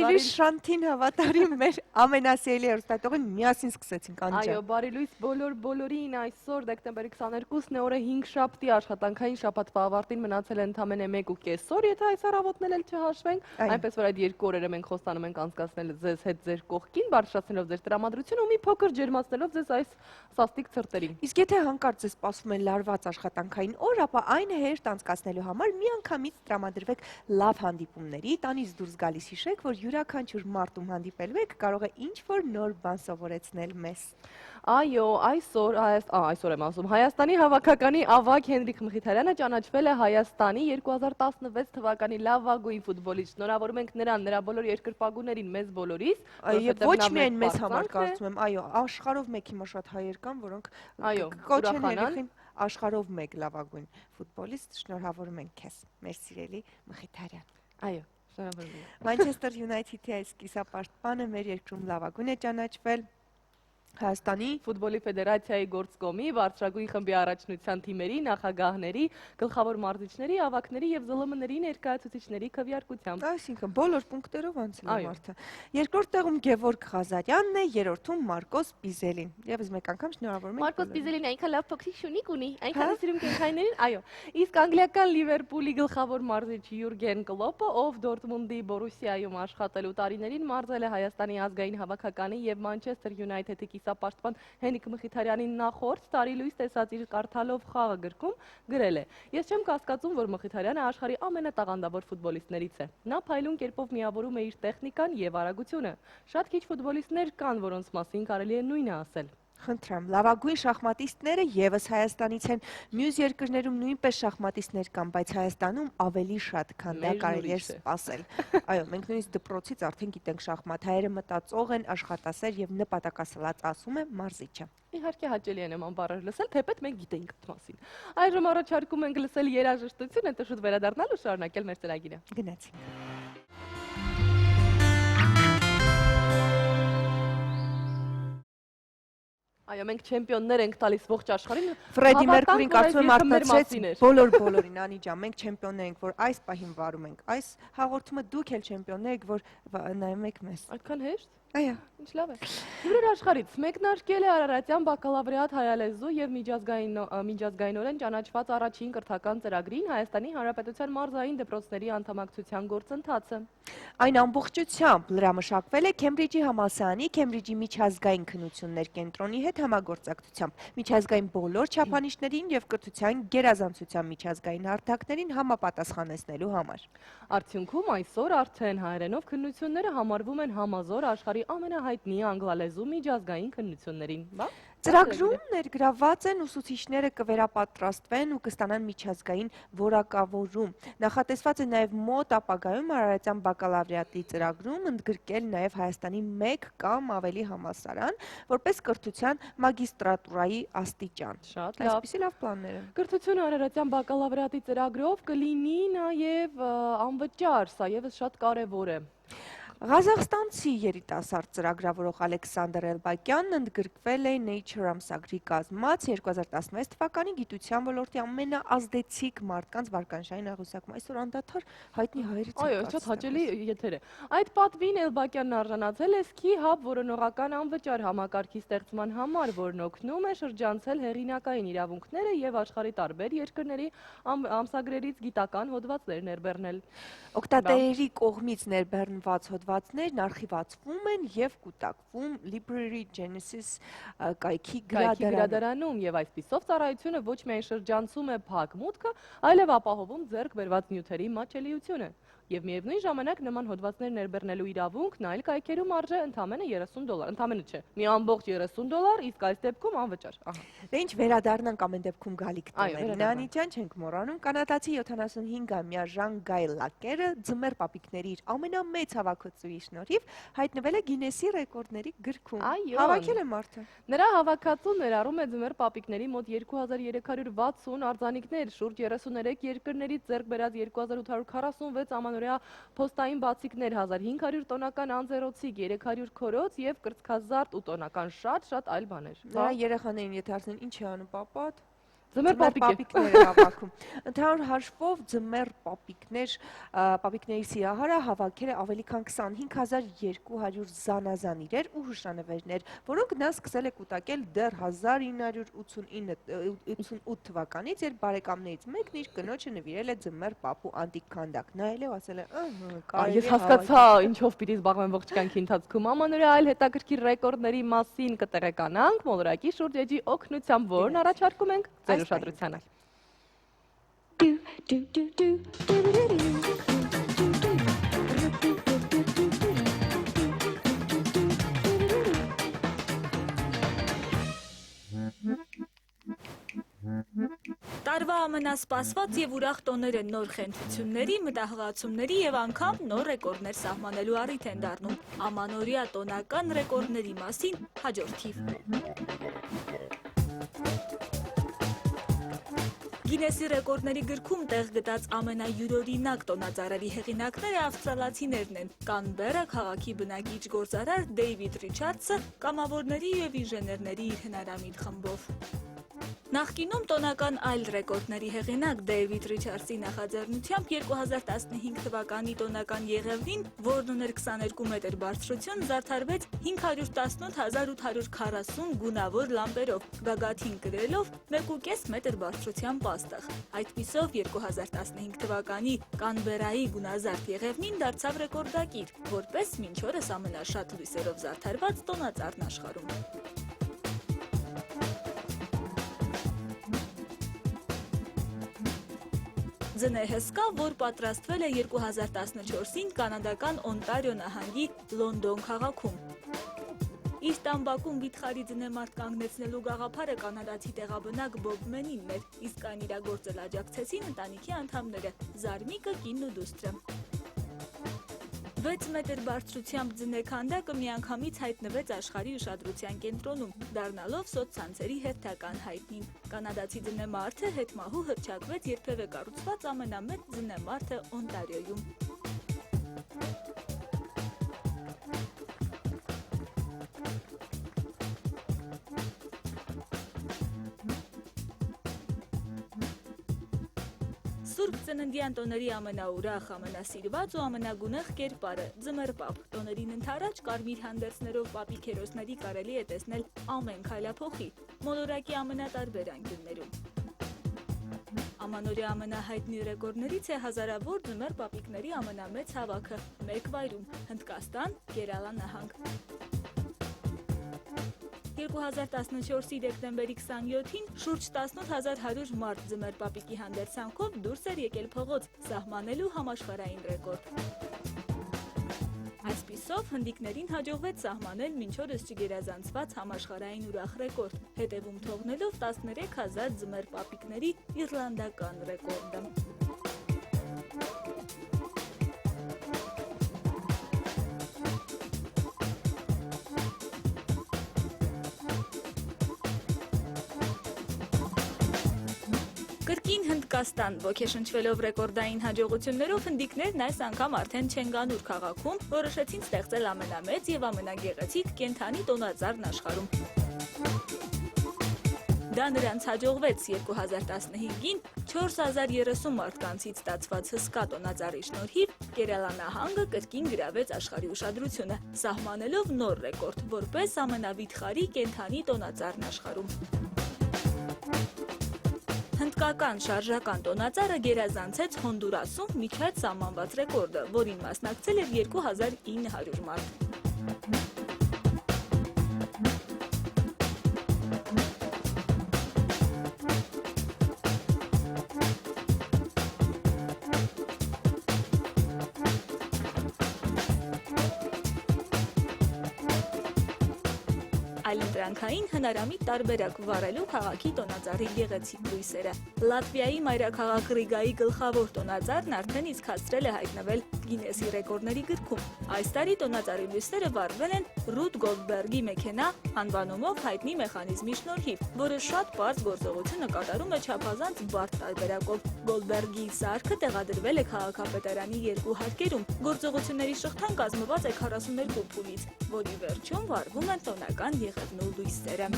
Բարիլույս Շանթին հավատարիմ մեր ամենասիրելի հեռուստատողին միասին սկսեցինք անջան։ Այո, բարիլույս բոլորին այսօր դեկտեմբերի 22-ն է, օրը 5 շաբթի, աշխատանքային շաբաթվա ավարտին մնացել է ընդամենը 1.5 օր, եթե այս առավոտն էլ չհաշվենք, այնպես որ այդ 2 օրերը մենք խոստանում ենք անցկացնել ձեզ հետ ձեր կողքին, բարձրացնելով ձեր տրամադրությունը ու մի փոքր ջերմացնելով ձեզ այս սաստիկ ցրտերին։ Իսկ եթե հանկարծ ձեզ սպասում են լարված աշխատանքային օր, ապա այն հեշտ անցկացնելու համար միանգամից տրամադրվեք լավ հանդիպումների, տանից դուրս գալիս հիշեք, որ յուրաքանչյուր մարդ ում հանդիպելու եք կարող է ինչ-որ նոր բան սովորեցնել մեզ։ Այո, այսօր եմ ասում, Հայաստանի հավաքականի ավագ Հենրիկ Մխիթարյանը ճանաչվել է Հայաստանի 2016 թվականի լավագույն ֆուտբոլիստ։ Շնորհավորում ենք նրան, նրա բոլոր երկրպագուներին, մեզ բոլորիս, Եվ ոչ միայն մեզ համար կարծում եմ, այո, աշխարհով մեկ հիմա շատ հայեր կան, որոնք կոչեն երեխին աշխարհով մեկ լավագույն ֆուտբոլիստ, շնորհավորում ենք քեզ, մեր սիրելի Մխիթարյան։ Այո, շնորհավորում եմ։ Manchester United-ի այս կիսապաշտպանը մեր երկրում լավագույն է ճանաչվել Հայաստանի ֆուտբոլի ֆեդերացիայի գործկոմի, բարձրագույն խմբի առաջնության թիմերի, նախագահների, գլխավոր մարզիչների, ավագների եւ ԶԼՄ-ների ներկայացուցիչների քվեարկությամբ։ Այսինքն բոլոր պունկտերով անցել է մարդը։ Երկրորդ տեղում Գևորգ Ղազարյանն է, երրորդում Մարկոս Պիզելին։ Եվս մեկ անգամ շնորհավորում ենք։ Մարկոս Պիզելին այնքան լավ փոքրիկ շունիկ ունի, այնքան սիրում կենքայիներին, այո։ Իսկ անգլիական Լիվերպուլի գլխավոր մարզիչ Յուրգեն Կլոպը, ով Դորտմունդի Բորուսիայում աշխատելու տարիներին մարզել է Հայաստանի ազգային հավաքականի եւ Manchester United-ի կիսապաշտպան Հենրիկ Մխիթարյանին նախորդ տարի լույս տեսած իր կարդալով խաղը գրքում գրել է. Ես չեմ կասկածում, որ Մխիթարյանը աշխարհի ամենատաղանդավոր ֆուտբոլիստներից է։ Նա փայլուն կերպով միավորում է իր տեխնիկան եւ արագությունը։ Շատ քիչ ֆուտբոլիստներ կան, որոնց մասին կարելի է նույնը ասել։ Խնդրեմ, լավագույն շախմատիստները եւս Հայաստանից են, մյուս երկրներում նույնպես շախմատիստներ կան, բայց Հայաստանում ավելի շատ, քան դա կարելի է սպասել։ Այո, մենք նույնիսկ դպրոցից արդեն գիտենք շախմատ, հայերը մտածող են, աշխատասեր եւ նպատակասլաց, ասում է մարզիչը։ Իհարկե հաճելի է նման բառեր լսել, թեպետ մենք գիտենք այդ մասին։ Այժմ առաջարկում ենք լսել երաժշտություն, հետո շուտ վերադառնալ ու շարունակել մեր ծրագիրը։ Գնացինք։ Այո, մենք չեմպիոններ ենք տալիս ողջ աշխարհին։ Ֆրեդի Մերկուրին կարծում եմ արտացրեց բոլորին, Անի ջան, մենք չեմպիոններ ենք, որ այս պահին վարում ենք։ Այս հաղորդումը դուք էլ չեմպիոններ եք, որ նայում եք մեզ։ Այդքան հեշտ։ Այո, ինչ լավ է։ Յուրեր աշխարհից մեկնարկել է Արարատյան բակալավրիատ հայալեզու եւ միջազգայինորեն ճանաչված առաջին կրթական ծրագրին Հայաստանի Հանրապետության մարզային դպրոցների անդամակցության գործընթացը։ Այն ամբողջությամբ լրամշակվել է Քեմբրիջի համալսարանի Քեմբրիջի միջազգային քննություններ կենտրոնի հետ համագործակցությամբ միջազգային բոլոր չափանիշներին եւ կրթության գերազանցության միջազգային հարթակներին համապատասխանեցնելու համար։ Արդյունքում այսօր արդեն հայերենով քննությունները համարվում են համազոր աշխարհի ամենահայտնի անգլալեզու միջազգային քննություններին։ Ծրագրում ներգրաված են ուսուցիչները կվերապատրաստվեն ու կստանան միջազգային որակավորում։ Նախատեսված է նաև մոտ ապագայում Արարատյան բակալավրիատի ծրագրում ընդգրկել նաև Հայաստանի 1 կամ ավելի համալսարան, որպես կրթության մագիստրատուրայի աստիճան։ Շատ լավ։ Այսպիսի լավ պլաններ են։ Կրթությունը Արարատյան բակալավրիատի ծրագրով կլինի նաև անվճար, սա եւս շատ կարևոր է։ Ղազախստանցի երիտասարդ ծրագրավորող Ալեքսանդր Էլբակյանն ընդգրկվել է Nature ամսագրի կազմած 2016 թվականի գիտության ոլորտի ամենաազդեցիկ մարդկանց վարկանշային աղյուսակում։ Այսօր անդադար հայտնի հայերից են։ Այո, շատ հաճելի եթեր է։ Այդ պատվին Էլբակյանն արժանացել է Ski Hub որոնողական անվճար համակարգի ստեղծման համար, որն օգնում է շրջանցել հեղինակային իրավունքները եւ աշխարհի տարբեր երկրների ամսագրերից գիտական հոդվածներ ներբեռնել։ Օգտատերերի կողմից ներբեռնված հոդվածներն արխիվացվում են եւ կուտակվում Library Genesis կայքի գրադարանում եւ այսպիսով ծառայությունը ոչ միայն շրջանցում է փակ մուտքը, այլև ապահովում ձեռք բերված նյութերի մատչելիությունը։ Եվ միևնույն ժամանակ նման հոդվածներ ներբեռնելու իրավունքն այլ կայքերում արժե ընդամենը $30, ընդամենը չէ, մի ամբողջ $30, իսկ այս դեպքում անվճար։ Դե ինչ վերադառնանք ամեն դեպքում գալիք տոներին։ Անի ջան, չենք մոռանում, կանադացի 75-ամյա Ժան Գայլ Լակերը ձմեռ պապիկների իր ամենամեծ հավաքածուի շնորհիվ հայտնվել է Գինեսի ռեկորդների գրքում։ Հավաքել է մարդը։ Նրա հավաքածուն ներառում է ձմեռ պապիկների մոտ 2360 արձանիկներ, շուրջ 33 երկրներից ձեռք բերած 2846 ամանորյա փոստային բացիկներ, 1500 տոնական անձեռոցիկ, 300 քորոց եւ կրծքազարդ ու տոնական շատ այլ բաներ։ Նրա երեխաներին եթե ասեն ինչ է անում պապատ, Ձմեռ պապիկ է։ պապիկներ է հավաքում։ Ընդհանուր հաշվով ձմեռ պապիկների սիրահարը հավաքել է ավելի քան 25200 զանազան իրեր ու հուշանվերներ, որոնք նա սկսել է կուտակել դեռ 1988 թվականից, երբ բարեկամներից մեկն իր կնոջը նվիրել է ձմեռ պապու անտիկ քանդակ։ Նայել է ու ասել է. «Կարելի Ես է հասկացա ինչով պիտի զբաղվեմ ողջ կյանքի ընթացքում։ Ամանորյա այլ հետաքրքիր ռեկորդների մասին կտեղեկանանք մոլորակի շուրջ էջի օգնությամբ, որն առաջարկում ենք ձեր ուշադրությանը։ Տարվա ամենասպասված եւ ուրախ տոները նոր խնդրությունների, մտահղացումների եւ անգամ նոր ռեկորդներ սահմանելու առիթ են դառնում։ Ամանորյա տոնական ռեկորդների մասին հաջորդ թիվ։ Գինեսի ռեկորդների գրքում տեղ գտած ամենայուրօրինակ տոնածառերի հեղինակները ավստրալացիներն են՝ Կանբերա քաղաքի բնակիչ գործարար Դեյվիդ Ռիչարդսը կամավորների եւ ինժեներների իր հնարամիտ խմբով։ Նախկինում տոնական այլ ռեկորդների հեղինակ Դեյվիդ Ռիչարդսի նախաձեռնությամբ 2015 թվականի տոնական Եղևնին, որն ուներ 22 մետր բարձրություն, զարդարվեց 518840 գունավոր լամպերով, գագաթին կրելով 1.5 մետր բարձրության պաստղ։ Այդպիսով 2015 թվականի Կանբերայի գունազարդ Եղևնին դարձավ ռեկորդակիր, որպես մինչ օրս ամենաշատ լույսերով զարդարված տոնածառն աշխարհում։ Ձնե հսկա, որ պատրաստվել է 2014-ին կանադական Օնտարիո նահանգի Լոնդոն քաղաքում։ Իր տամբակում վիթխարի ձնեմարդ կանգնեցնելու գաղափարը կանադացի տեղաբնակ Բոբ Մենինն էր, իսկ այն իրագործել աջակցեցին ընտանիքի անդամները՝ Զարմիկը, կինն ու դուստրը։ 6 մետր բարձրությամբ ձնեքանդակը միանգամից հայտնվեց աշխարհի ուշադրության կենտրոնում, դառնալով սոցցանցերի հերթական հայտնին։ Կանադացի ձնեմարդը հետմահու հռչակվեց երբևէ կառուցված ամենամեծ ձնեմարդը Օնտարիոյում։ Սուրբ ծննդյան տոների ամենաուրախ, ամենասիրված ու ամենագունեղ կերպարը՝ ձմեռ պապ։ Տոներին ընդառաջ կարմիր հանդերձներով պապիկ հերոսների կարելի է տեսնել ամեն քայլափոխի, մոլորակի ամենատարբեր անկյուններում։ Ամանորյա ամենահայտնի ռեկորդներից է հազարավոր ձմեռ պապիկների ամենամեծ հավաքը մեկ վայրում՝ Հնդկաստան, Կերալա նահանգ։ 2014-ի դեկտեմբերի 27-ին շուրջ 18100 մարդ ձմեռ պապիկի հանդերձանքով դուրս էր եկել փողոց, սահմանելու համաշխարհային ռեկորդ։ Այսպիսով հնդիկներին հաջողվեց սահմանել մինչ օրս չգերազանցված համաշխարհային ուրախ ռեկորդ, հետևում թողնելով 13000 ձմեռ պապիկների իռլանդական ռեկորդը։ Կրկին Հնդկաստան ոգեշնչվելով ռեկորդային հաջողություններով հնդիկներն այս անգամ արդեն Չենգանուր քաղաքում որոշեցին ստեղծել ամենամեծ եւ ամենագեղեցիկ կենդանի տոնածառն աշխարհում։ Դա նրանց հաջողվեց 2015-ին 4030 մարդկանցից ստացված հսկա տոնածառի շնորհիվ Կերալա նահանգը կրկին գրավեց աշխարհի ուշադրությունը, սահմանելով նոր ռեկորդ, որպես ամենավիթխարի կենդանի տոնածառն աշխարհում։ Հնդկական շարժական տոնածառը գերազանցեց Հոնդուրասում միջած սահմանված ռեկորդը, որին մասնակցել էր 2900 մարդ։ Այլընտրանքային հնարամիտ տարբերակ վառելու քաղաքի տոնածառի գեղեցիկ լույսերը։ Լատվիայի մայրաքաղաք Ռիգայի գլխավոր տոնածառն արդեն իսկ հասցրել է հայտնվել Գինեսի ռեկորդների գրքում։ Այս տարի տոնածառի լույսերը վառվել են Ռուդ Գոլդբերգի մեքենա անվանումով հայտնի մեխանիզմի շնորհիվ, որը շատ պարզ գործողությունը կատարում է չափազանց բարդ տարբերակով։ Գոլդբերգի սարքը տեղադրվել է քաղաքապետարանի երկու հարկերում։ Գործողությունների շղթան կազմված է 42 փուլից, որի վերջում վառվում են տոնական եղևնու լույսերը։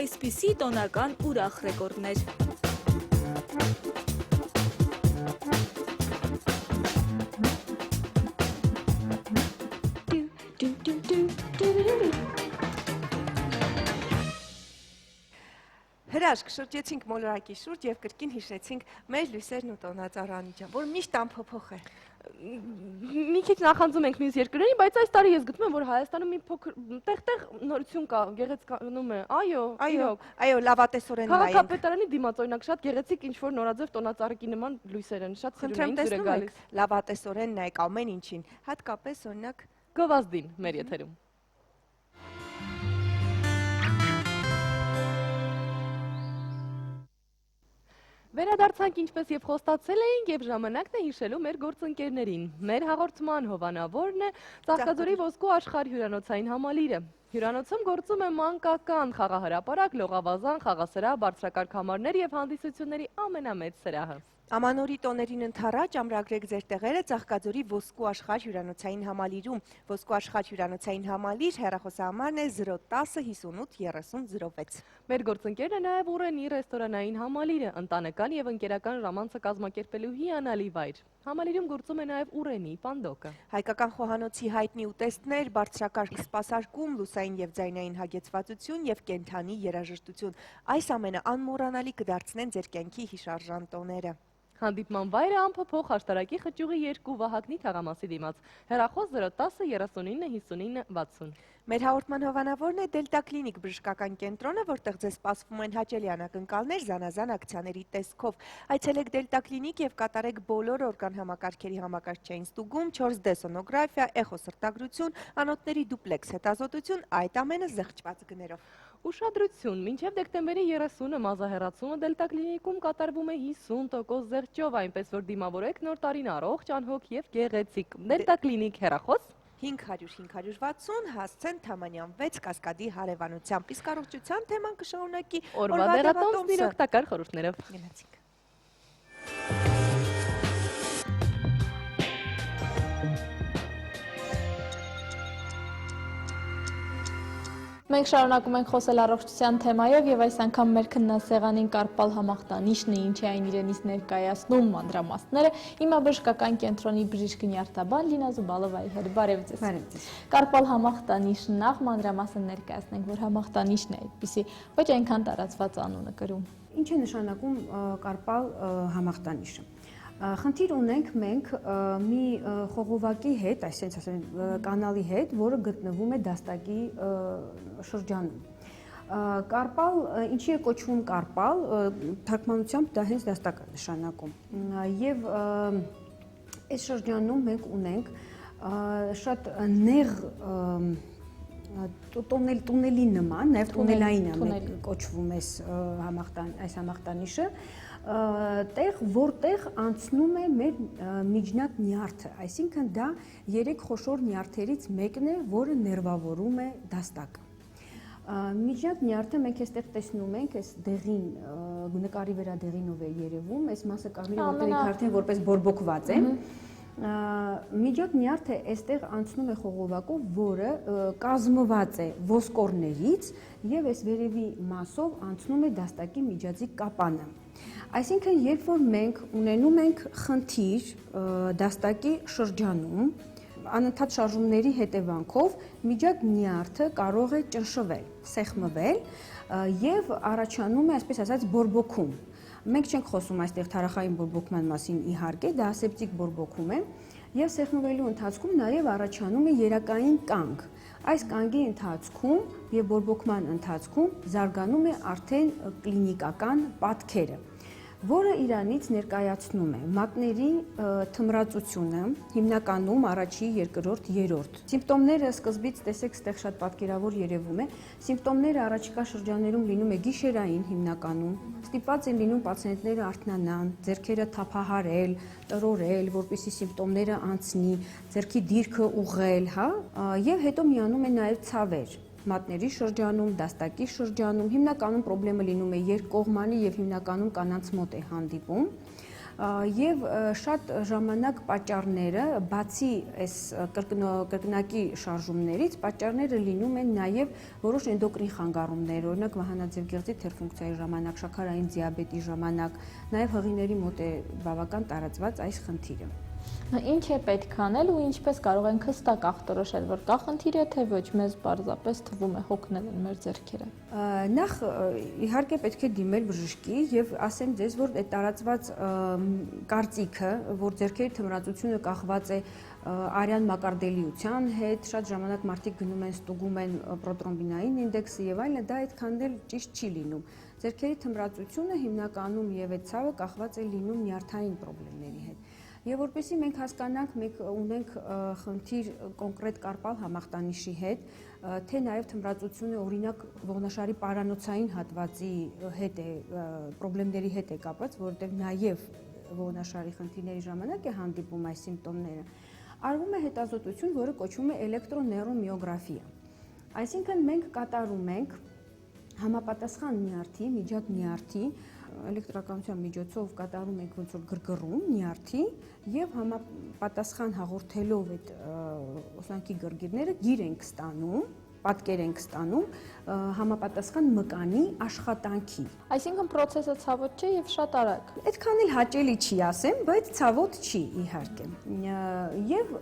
այսպիսի տոնական ուրախ ռեկորդներ։ Հրաշք, շրջեցինք մոլորակի շուրջ եւ կրկին հիշեցինք մեր լույսերն ու տոնածառանիչը, որ միշտ անփոփոխ է։ Մի քիչ նախանձում ենք մյուս երկրներին, բայց այս տարի ես գտնում եմ, որ Հայաստանում մի փոքր տեղ-տեղ նորություն կա, գեղեցկանում է։ Այո, Այո, լավատեսորեն նայենք։ Քաղաքապետարանի դիմաց օրինակ շատ գեղեցիկ ինչ-որ նորաձև տոնածառիկի նման լույսեր են, շատ սիրուն են դուր գալիս։ Լավատեսորեն նայեք ամեն ինչին, հատկապես օրինակ Գովազդին մեր եթերում։ Վերադարձանք ինչպես եւ խոստացել էինք եւ ժամանակն է հիշելու մեր գործընկերներին։ Մեր հաղորդման հովանավորն է Ծաղկաձորի ոսկու աշխարհ հյուրանոցային համալիրը։ Հյուրանոցում գործում է մանկական խաղահրապարակ, լողավազան, խաղասրահ, բարձրակարգ համարներ եւ հանդիսությունների ամենամեծ սրահը։ Ամանորի տոներին ընդառաջ ամրագրեք ձեր տեղերը Ծաղկաձորի ոսկու աշխարհ հյուրանոցային համալիրում։ Ոսկու աշխարհ հյուրանոցային համալիր հեռախոսահամարն է 010 58 30 06։ Մեր գործընկերն է նաև Ուրենի ռեստորանային համալիրը, ընտանեկան եւ ընկերական ժամանցը կազմակերպելու հիանալի վայր։ Համալիրում գործում է նաև Ուրենի պանդոկը։ Հայկական խոհանոցի հայտնի ուտեստներ, բարձրակարգ սպասարկում, լուսային եւ ձայնային հագեցվածություն եւ կենդանի երաժշտություն։ Այս ամենը անմոռանալի կդարձնեն ձեր կյանքի հիշարժան տոները։ Հանդիպման վայրը անփոփոխ աշտարակի խճուղի 2 Վահագնի թաղամասի դիմաց։ Հեռախոս 010 39 59 60։ Մեր հաղորդման հովանավորն է Դելտա Կլինիկ բժշկական կենտրոնը, որտեղ ձեզ սպասվում են հաճելի անակնկալներ զանազան ակցիաների տեսքով։ Այցելեք Դելտա Կլինիկ եւ կատարեք բոլոր օրգան համակարգերի համակարգչային ստուգում, 4D սոնոգրաֆիա, էխոսրտագրություն, անոթների դուպլեքս հետազոտություն, այդ ամենը զեղչված գներով։ Ուշադրություն, մինչև դեկտեմբերի 30-ը մազահեռացումը Դելտա Կլինիկում կատարվում է 50% զեղչով, այնպես որ դիմավորեք նոր տարին առողջ, անհոգ եւ գեղեցիկ։ Դելտա Կլինիկ հեռախոս 500-560 հասցեն Թամանյան 6 Կասկադի հարևանությամբ։ Իսկ առողջության թեման կշարունակի օրվա դեղատոմսն օգտակար խորհուրդներով։ Գնացինք։ Մենք շարունակում ենք խոսել առողջության թեմայով եւ այս անգամ մեր քննասեղանին կարպալ համախտանիշն է, ինչի այն իրենից ներկայացնում մանրամասները։ Հիմա բժշկական կենտրոնի բժիշկ նյարդաբան Լինա Զուբալովայի հետ բարև ձեզ։ Բարև ձեզ։ Կարպալ համախտանիշն նախ մանրամասն ներկայացնենք, որ համախտանիշն է այդպիսի ոչ այնքան տարածված անունը կրում։ Ինչ է նշանակում կարպալ համախտանիշը։ Խնդիր ունենք մենք մի խողովակի հետ, այսպես ասեմ, կանալի հետ, որը գտնվում է դաստակի շրջանում։ Կարպալ, ինչի է կոչվում կարպալ, թարգմանությամբ դա հենց դաստակ է նշանակում։ Եվ այս շրջանում մենք ունենք շատ նեղ տունելի նման, նաև տունելային է կոչվում այս համախտանիշը, տեղ, որտեղ անցնում է մեր միջնակ նյարդը, այսինքն դա 3 խոշոր նյարդերից մեկն է, որը ներվավորում է դաստակը։ Միջնակ նյարդը մենք այստեղ տեսնում ենք, այս դեղին, նկարի վրա դեղինով է երևում, այս մասը կարմիր է, որտեղ արդեն որպես բորբոքված է։ Միջոտ նյարդը այստեղ անցնում է խողովակով, որը կազմված է ոսկորներից եւ այս վերևի մասով անցնում է դաստակի միջածի կապանը։ Այսինքն, երբ որ մենք ունենում ենք խնդիր դաստակի շրջանում, անընդհատ շարժումների հետևանքով միջակ նյարդը կարող է ճնշվել, սեղմվել եւ առաջանում է, այսպես ասած, բորբոքում։ Մենք չենք խոսում այստեղ թարախային բորբոքման մասին, իհարկե, դա ասեպտիկ բորբոքում է եւ սեղմվելու ընթացքում նաեւ առաջանում է երակային կանգ։ Այս կանգի ընթացքում եւ բորբոքման ընթացքում զարգանում է արդեն կլինիկական պատկերը, որը իրանից ներկայացնում է մատների թմրածությունը, հիմնականում առաջի, երկրորդ, երրորդ։ Սիմպտոմները սկզբից տեսեք, ստեղ շատ պատկերավոր երևում է։ Սիմպտոմները առաջիկա շրջաններում լինում է գիշերային հիմնականում։ Ստիպված են լինում պացիենտները արթնանան, ձեռքերը թափահարել, տրորել, որպեսզի սիմպտոմները անցնի, ձեռքի դիրքը ուղղել, հա, եւ հետո միանում է նաեւ ցավեր։ Մատների շրջանում, դաստակի շրջանում հիմնականում խնդրեմը լինում է երկկողմանի եւ հիմնականում կանանց մոտ է հանդիպում։ եւ շատ ժամանակ պատճառները բացի այս կրկնակի շարժումներից պատճառները լինում են նաեւ որոշ էնդոկրին խանգարումներ, օրինակ վահանաձև գեղձի թերֆունկցիայի ժամանակ, շաքարային դիաբետի ժամանակ, նաեւ հղիների մոտ է բավական տարածված այս խնդիրը։ Ինչ է պետք անել ու ինչպես կարող ենք հստակ ախտորոշել, որ կա խնդիր է, թե ոչ, մեզ պարզապես թվում է հոգնել են մեր ձեռքերը։ Նախ իհարկե պետք է դիմել բժշկի եւ ասեմ ձեզ, որ այդ տարածված կարծիքը, որ ձեռքերի թմրածությունը կախված է արյան մակարդելիության հետ, շատ ժամանակ մարդիկ գնում են ստուգում են պրոտրոմբինային ինդեքսը եւ այլն, դա այդքան էլ ճիշտ չի լինում։ Ձեռքերի թմրածությունը հիմնականում եւ այդ ցավը կախված է լինում նյարդային խնդիրների հետ։ Եվ որպեսզի մենք հասկանանք, մենք ունենք խնդիր կոնկրետ կարպալ համախտանիշի հետ, թե նաև թմրածությունը օրինակ ողնաշարի պարանոցային հատվածի հետ է, խնդիրների հետ է կապված, որովհետև նաև ողնաշարի խնդիրների ժամանակ է հանդիպում այս սիմպտոմները։ Արվում է հետազոտություն, որը կոչվում է էլեկտրոնեյրոմիոգրաֆիա։ Այսինքն մենք կատարում ենք համապատասխան նյարդի, միջակ նյարդի էլեկտրականության միջոցով կատարում ենք ոնց որ գրգռում նյարդի եւ համապատասխան հաղորդելով այդ ոսանքի գրգիրները գիր ենք ստանում, պատկեր ենք ստանում համապատասխան մկանի աշխատանքի։ Այսինքն process-ը ցավոտ չէ եւ շատ արագ։ Այդքան էլ հաճելի չի ասեմ, բայց ցավոտ չի իհարկե։ Եվ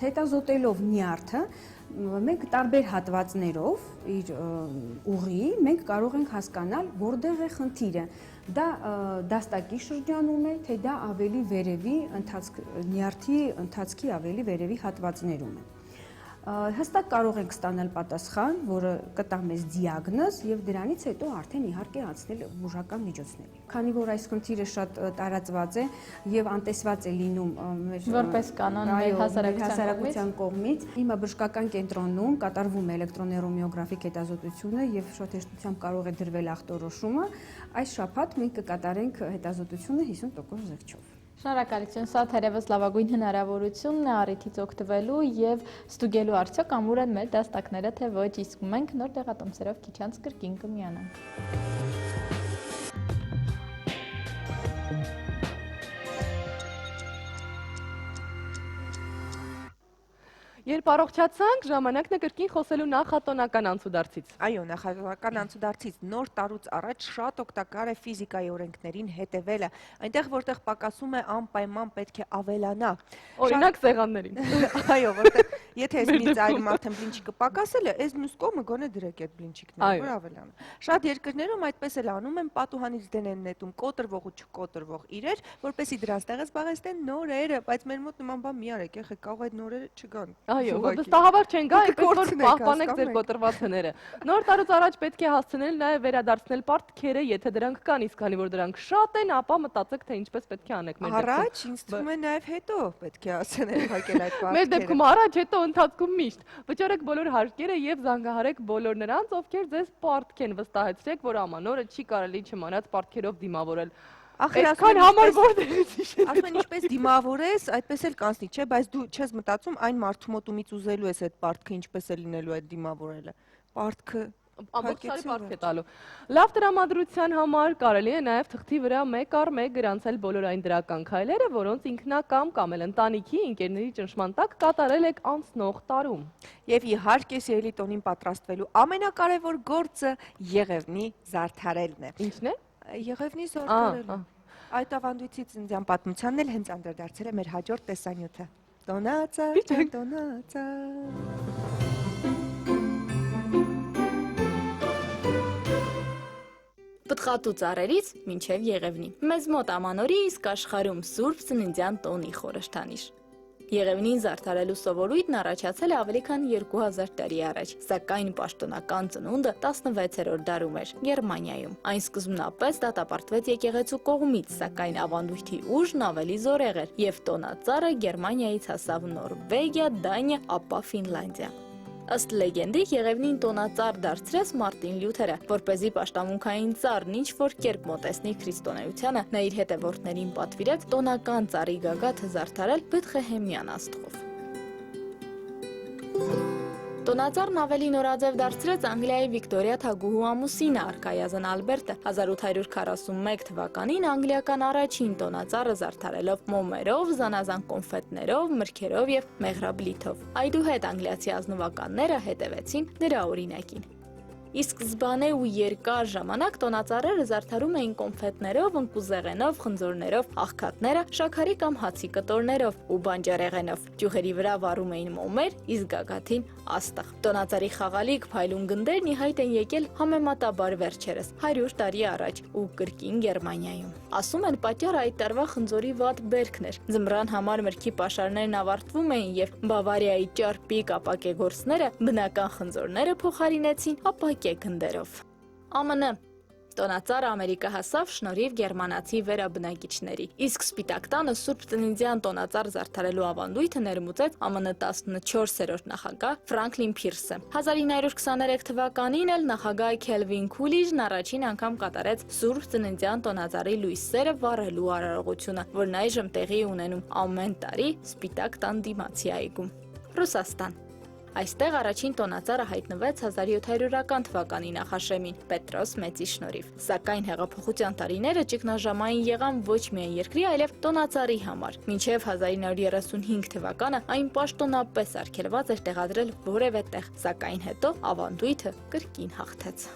հետազոտելով նյարդը մենք տարբեր հատվածներով իր ուղի մենք կարող ենք հասկանալ որտեղ է խնդիրը։ Դա դաստակի շրջանում է, թե դա ավելի վերևի նյարդի ընթացքի ավելի վերևի հատվածներում է։ Հստակ կարող ենք ստանալ պատասխան, որը կտա մեզ դիագնոզ եւ դրանից հետո արդեն իհարկե անցնել բուժական միջոցների։ Քանի որ այս խնդիրը շատ տարածված է եւ անտեսված է լինում մեր որպես կանոն մեր հասարակության կողմից, հիմա բժշկական կենտրոնում կատարվում է էլեկտրոնեյրոմիոգրաֆիկ հետազոտությունը եւ շատ հեշտությամբ կարող է դրվել ախտորոշումը, այս շաբաթ մենք կկատարենք հետազոտությունը 50% զեղչով։ Շնորհակալություն, սա թերևս լավագույն հնարավորությունն է առիթից օգտվելու եւ ստուգելու արդյոք ամուր են մեր դաստակները, թե ոչ, իսկ մենք նոր դեղատոմսերով քիչ անց կրկին կմիանանք։ Երբ առողջացանք, ժամանակն է կրկին խոսելու նախատոնական անցուդարձից։ Այո, նախատոնական անցուդարձից նոր տարուց առաջ շատ օգտակար է ֆիզիկայի օրենքներին հետևելը։ Այնտեղ, որտեղ պակասում է, անպայման պետք է ավելանա։ Օրինակ սեղաններին։ Այո, որտեղ եթե ես մի ծայրում արդեն բլինչիկը պակասել է, այս մյուս կողմը գոնե դրեք այդ բլինչիկները, որ ավելանա։ Շատ երկրներում այդպես էլ անում են, պատուհանից դեն են նետում կոտրվող ու չկոտրվող իրեր, որպեսզի դրանց տեղը զբաղեցնեն նորերը, բայց մեր մոտ նման բան մի արեք, եղեք կարող այդ նորերը չգան։ Այո, վստահաբար չեն գա, այնպես որ պահպանեք ձեր կոտրված հները։ Նոր տարուց առաջ պետք է հասցնել նաև վերադարձնել պարտքերը, եթե դրանք կան, իսկ քանի որ դրանք շատ են, ապա մտածեք, թե ինչպես պետք է անեք մեր դեպքում։ Առաջ, ինձ թվում է նաև հետո պետք է ասեն փակել այդ պարտքերը։ Մեր դեպքում առաջ, հետո ընթացքում միշտ։ Վճարեք բոլոր հարկերը եւ զանգահարեք բոլոր նրանց, ովքեր ձեզ պարտք են, վստահեցրեք, որ ամանորը չի կարելի չմնաց պարտքերով դիմավորել։ Այսքան համար որտեղից իշել։ Ասում են ինչպես դիմավորես, այդպես էլ կանցնի, չէ, բայց դու չես մտածում այն մարդու մոտ ումից ուզելու ես այդ պարտքը ինչպես է լինելու այդ դիմավորելը։ Պարտքը ամբողջ տարի պարտք է տալու։ Լավ տրամադրության համար կարելի է նաև թղթի վրա մեկ առ մեկ գրանցել բոլոր այն դրական քայլերը, որոնց ինքնակամ կամ էլ ընտանիքի ընկերների ճնշման տակ կատարել եք անցնող տարում։ Եվ իհարկե սիրելի տոնին պատրաստվելու ամենակարևոր գործը Եղևնի զարդարելն է։ Ինչն է։ Եղևնի զարդարելը։ Այդ ավանդույցի ծննդյան պատմությանն էլ հենց անդրադարձել է մեր հաջորդ տեսանյութը։ Տոնացա, տոնացա։ Պտղատու ծառերից մինչև Եղևնի։ Մեզ մոտ ամանորի, իսկ աշխարհում Սուրբ Ծննդյան տոնի խորհրդանիշ։ Եղևնին զարդարելու սովորույթն առաջացել է ավելի քան 2000 տարի առաջ, սակայն պաշտոնական ծնունդը 16-րդ դարում էր Գերմանիայում։ Այն սկզբնապես դատապարտվեց եկեղեցու կողմից, սակայն ավանդույթի ուժն ավելի զորեղ էր, եւ տոնածառը Գերմանիայից հասավ Նորվեգիա, Դանիա, ապա Ֆինլանդիա։ Ըստ լեգենդի Եղևնին տոնածառ դարձրեց Մարտին Լյութերը, որպեսզի պաշտամունքային ծառն ինչ-որ կերպ մոտեցնի քրիստոնեությանը, նա իր հետևորդներին պատվիրեց տոնական ծառի գագաթը զարդարել Բեթխեհեմյան աստղով։ Տոնածառն ավելի նորաձև դարձրեց Անգլիայի Վիկտորիա թագուհու ամուսինը արքայազն Ալբերտը 1841 թվականին անգլիական առաջին տոնածառը զարդարելով մոմերով, զանազան կոնֆետներով, մրգերով եւ մեղրաբլիթով։ Այդուհետ անգլիացի ազնվականները հետևեցին նրա օրինակին։ Իսկ սկզբանե ու երկար ժամանակ տոնածառերը զարդարում էին կոնֆետներով, ընկուզեղենով, խնձորներով, աղքատները շաքարի կամ հացի կտորներով ու բանջարեղենով։ Ճյուղերի վրա վառում էին մոմեր, իսկ գագաթին աստղ։ Տոնածառի խաղալիք փայլուն գնդերն ի հայտ են եկել համեմատաբար վերջերս 100 տարի առաջ ու կրկին Գերմանիայում։ Ասում են պատճառը այդ տարվա խնձորի վատ բերքն էր։ Ձմռան համար մրգի պաշարներն ավարտվում էին եւ Բավարիայի ճարպիկ ապակեգործները բնական խնձորները փոխարինեցին ապակե գնդերով։ ԱՄՆ տոնածառը Ամերիկա հասավ շնորհիվ գերմանացի վերաբնակիչների, իսկ Սպիտակ տանը Սուրբ Ծննդյան տոնածառ զարդարելու ավանդույթը ներմուծեց ԱՄՆ 14-րդ նախագահ Ֆրանկլին Փիրսը։ 1923 թվականին էլ նախագահ Քելվին Քուլիջն առաջին անգամ կատարեց Սուրբ Ծննդյան տոնածառի լույսերը վառելու արարողությունը, որն այժմ տեղի ունենում ամեն տարի Սպիտակ տան դիմացի այգում։ Ռուսաստան Այստեղ առաջին տոնածառը հայտնվեց 1700-ական թվականի նախաշեմին Պետրոս Մեծի շնորհիվ։ Սակայն հեղափոխության տարիները ճգնաժամային եղան ոչ միայն երկրի, այլև տոնածառի համար։ Մինչև 1935 թվականը այն պաշտոնապես արգելված էր տեղադրել որևէ տեղ, սակայն հետո ավանդույթը կրկին հաղթեց։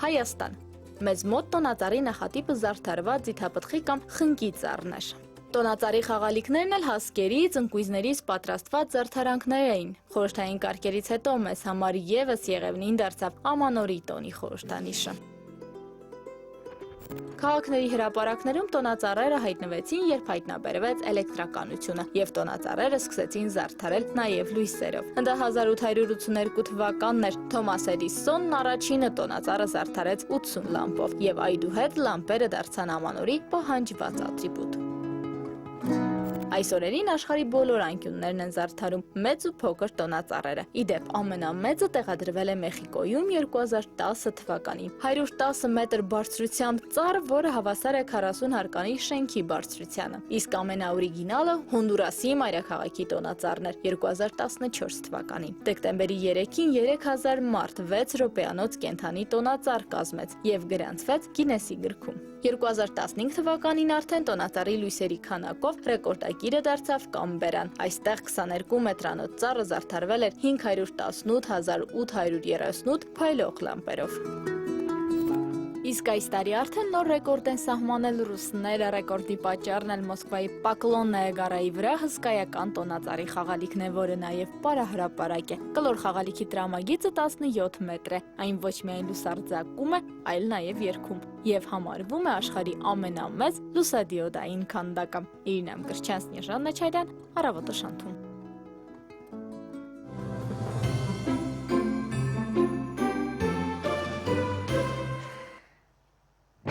Հայաստան Մեզ մոտ տոնածառի նախատիպը զարդարված ձիթապտղի կամ խնկի ծառն էր։ Տոնածառի խաղալիքներն էլ հասկերից, ընկույզներից պատրաստված զարդարանքներ էին։ Խորհրդային կարգերից հետո մեզ համար եւս Եղևնին դարձավ ամանորի տոնի խորհրդանիշը։ Քաղաքների հրապարակներում տոնածառերը հայտնվեցին, երբ հայտնաբերվեց էլեկտրականությունը, եւ տոնածառերը սկսեցին զարդարել նաեւ լույսերով։ Դա 1882 թվականն էր։ Թոմաս Էդիսոնն առաջինը տոնածառը զարդարեց 80 լամպով, եւ այդուհետ լամպերը դարձան ամանորի պահանջված ատրիբուտ։ Այս օրերին աշխարհի բոլոր անկյուններն են զարդարում մեծ ու փոքր տոնածառերը։ Իդեպ ամենամեծը տեղադրվել է Մեխիկոյում 2010 թվականին։ 110 մետր բարձրությամբ ծառ, որը հավասար է 40 հարկանի շենքի բարձրությանը։ Իսկ ամենաօրիգինալը Հոնդուրասի մայրաքաղաքի տոնածառն էր 2014 թվականին։ Դեկտեմբերի 3-ին 3000 մարդ 6 րոպեանոց կենդանի տոնածառ կազմեց եւ գրանցվեց Գինեսի գրքում։ 2015 թվականին արդեն տոնածառի լույսերի քանակով ռեկորդագիրը դարձավ Կամբերան։ Այստեղ 22 մետրանոց ծառը զարդարվել էր 518838 փայլող լամպերով։ Իսկ այս տարի արդեն նոր ռեկորդ են սահմանել ռուսները, ռեկորդի պատճառն էլ Մոսկվայի Պակլոննայե գարայի վրա հսկայական տոնածառի խաղալիքն է, որը նաև պարահրապարակ է։ Կլոր խաղալիքի տրամագիծը 17 մետր է, այն ոչ միայն լուսարձակում է, այլ նաև երգում եւ համարվում է աշխարհի ամենամեծ լուսադիոդային քանդակը։ Իրինա Մկրտչյան, Սնեժան Նեչարյան, Առավոտը շանթում։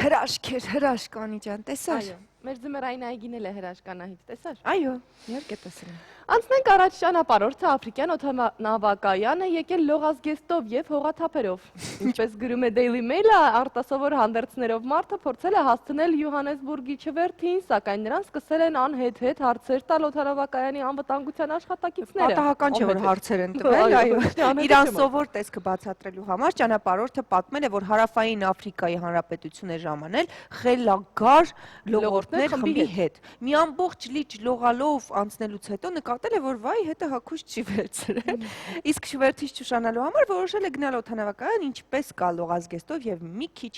Հրաշքեր, հրաշքանի ջան, տեսա՞ր։ Այո, մեր ձմեռային այգին էլ է հրաշկանահիտ, տեսա՞ր։ Այո, իհարկե տեսել եմ։ Անցնենք առաջ ճանապարհորդը Աֆրիկյան օդանավակայանը եկել լողազգեստով եւ հողաթափերով։ Ինչպես գրում է Daily Mail-ը, արտասովոր հանդերձներով մարդը փորձել է հասցնել Յոհանեսբուրգի չվերթին, սակայն նրան սկսել են անհետ հարցեր տալ օդանավակայանի անվտանգության աշխատակիցները։ Պատահական չէ, որ հարցեր են տվել, այո։ Իրան սովոր տեսքը բացատրելու համար ճանապարհորդը պատմել է, որ Հարավային Աֆրիկայի Հանրապետություն է ժամանել խելագար լողորդներ խմբի հետ։ Մի ամբողջ լիճ լողալով անցնելուց հետո նկատել է, որ վայ հետը հագուշ չի վերցրել։ Իսկ շվերթից ճուշանալու համար որոշել է գնալ օդանավակայան ինչպես կա լողազգեստով եւ մի քիչ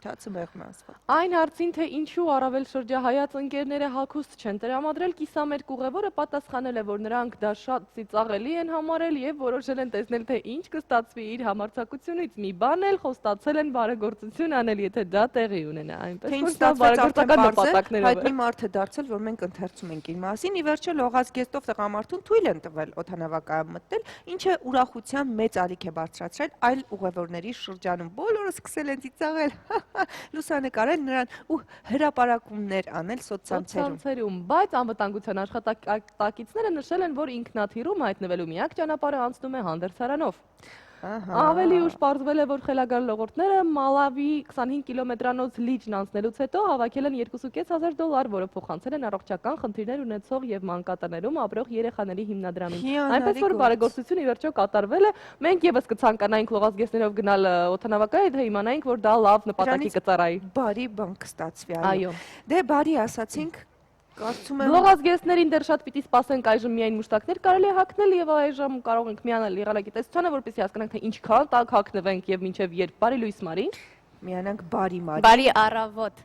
թացը մեղմ ասված։ Այն հարցին, թե ինչու առավել շրջահայաց ընկերները հագուստ չեն տրամադրել, կիսամերկ ուղևորը պատասխանել է, որ նրանք դա շատ ծիծաղելի են համարել եւ որոշել են տեսնել, թե ինչ կստացվի իր համարձակությունից։ Մի բան էլ խոստացել են բարեգործություն անել, եթե դա տեղի ունենա, այնպես որ դա բարեգործական նպատակներով է։ Հայտնի մարդ է դարձել, որ մենք ընթերցում ենք իր մասին։ Ի վերջո լողազգեստով տղամարդուն թույլ են տվել օդանավակայան մտնել, ինչը ուրախության մեծ ալիք է բարձրացրել այլ ուղևորների շրջանում։ Բոլորը սկսել են ծիծաղել, լուսանկարել նրան ու հրապարակումներ անել սոցցանցերում։ Բայց անվտանգության աշխատակիցները նշել են, որ ինքնաթիռում հայտնվելու միակ ճանապարհը անցնում է հանդերձարանով։ Ավելի ուշ պարզվել է, որ խելագար լողորդները Մալավի 25 կիլոմետրանոց լիճն անցնելուց հետո հավաքել են $2,500, որը փոխանցել են առողջական խնդիրներ ունեցող եւ մանկատներում ապրող երեխաների հիմնադրամին։ Այնպես որ բարեգործությունը ի վերջո կատարվել է։ Մենք եւս կցանկանայինք լողազգեստներով գնալ օդանավակայան, թե իմանայինք, որ դա լավ նպատակի կծառայի։ Բարի բան կստացվի, Այո։ Դե բարի ասացինք, կարծում եմ Լողազգեստներին դեռ շատ պիտի սպասենք այժմ միայն մուշտակներ կարելի է հագնել եւ այժմ կարող ենք միանալ եղանակետեսությանը, որպեսզի հասկանանք, թե ինչքան տակ հագնվենք եւ մինչեւ երբ։ Բարի լույս, Մարի։ միանանք բարի Մարի։ Բարի առավոտ։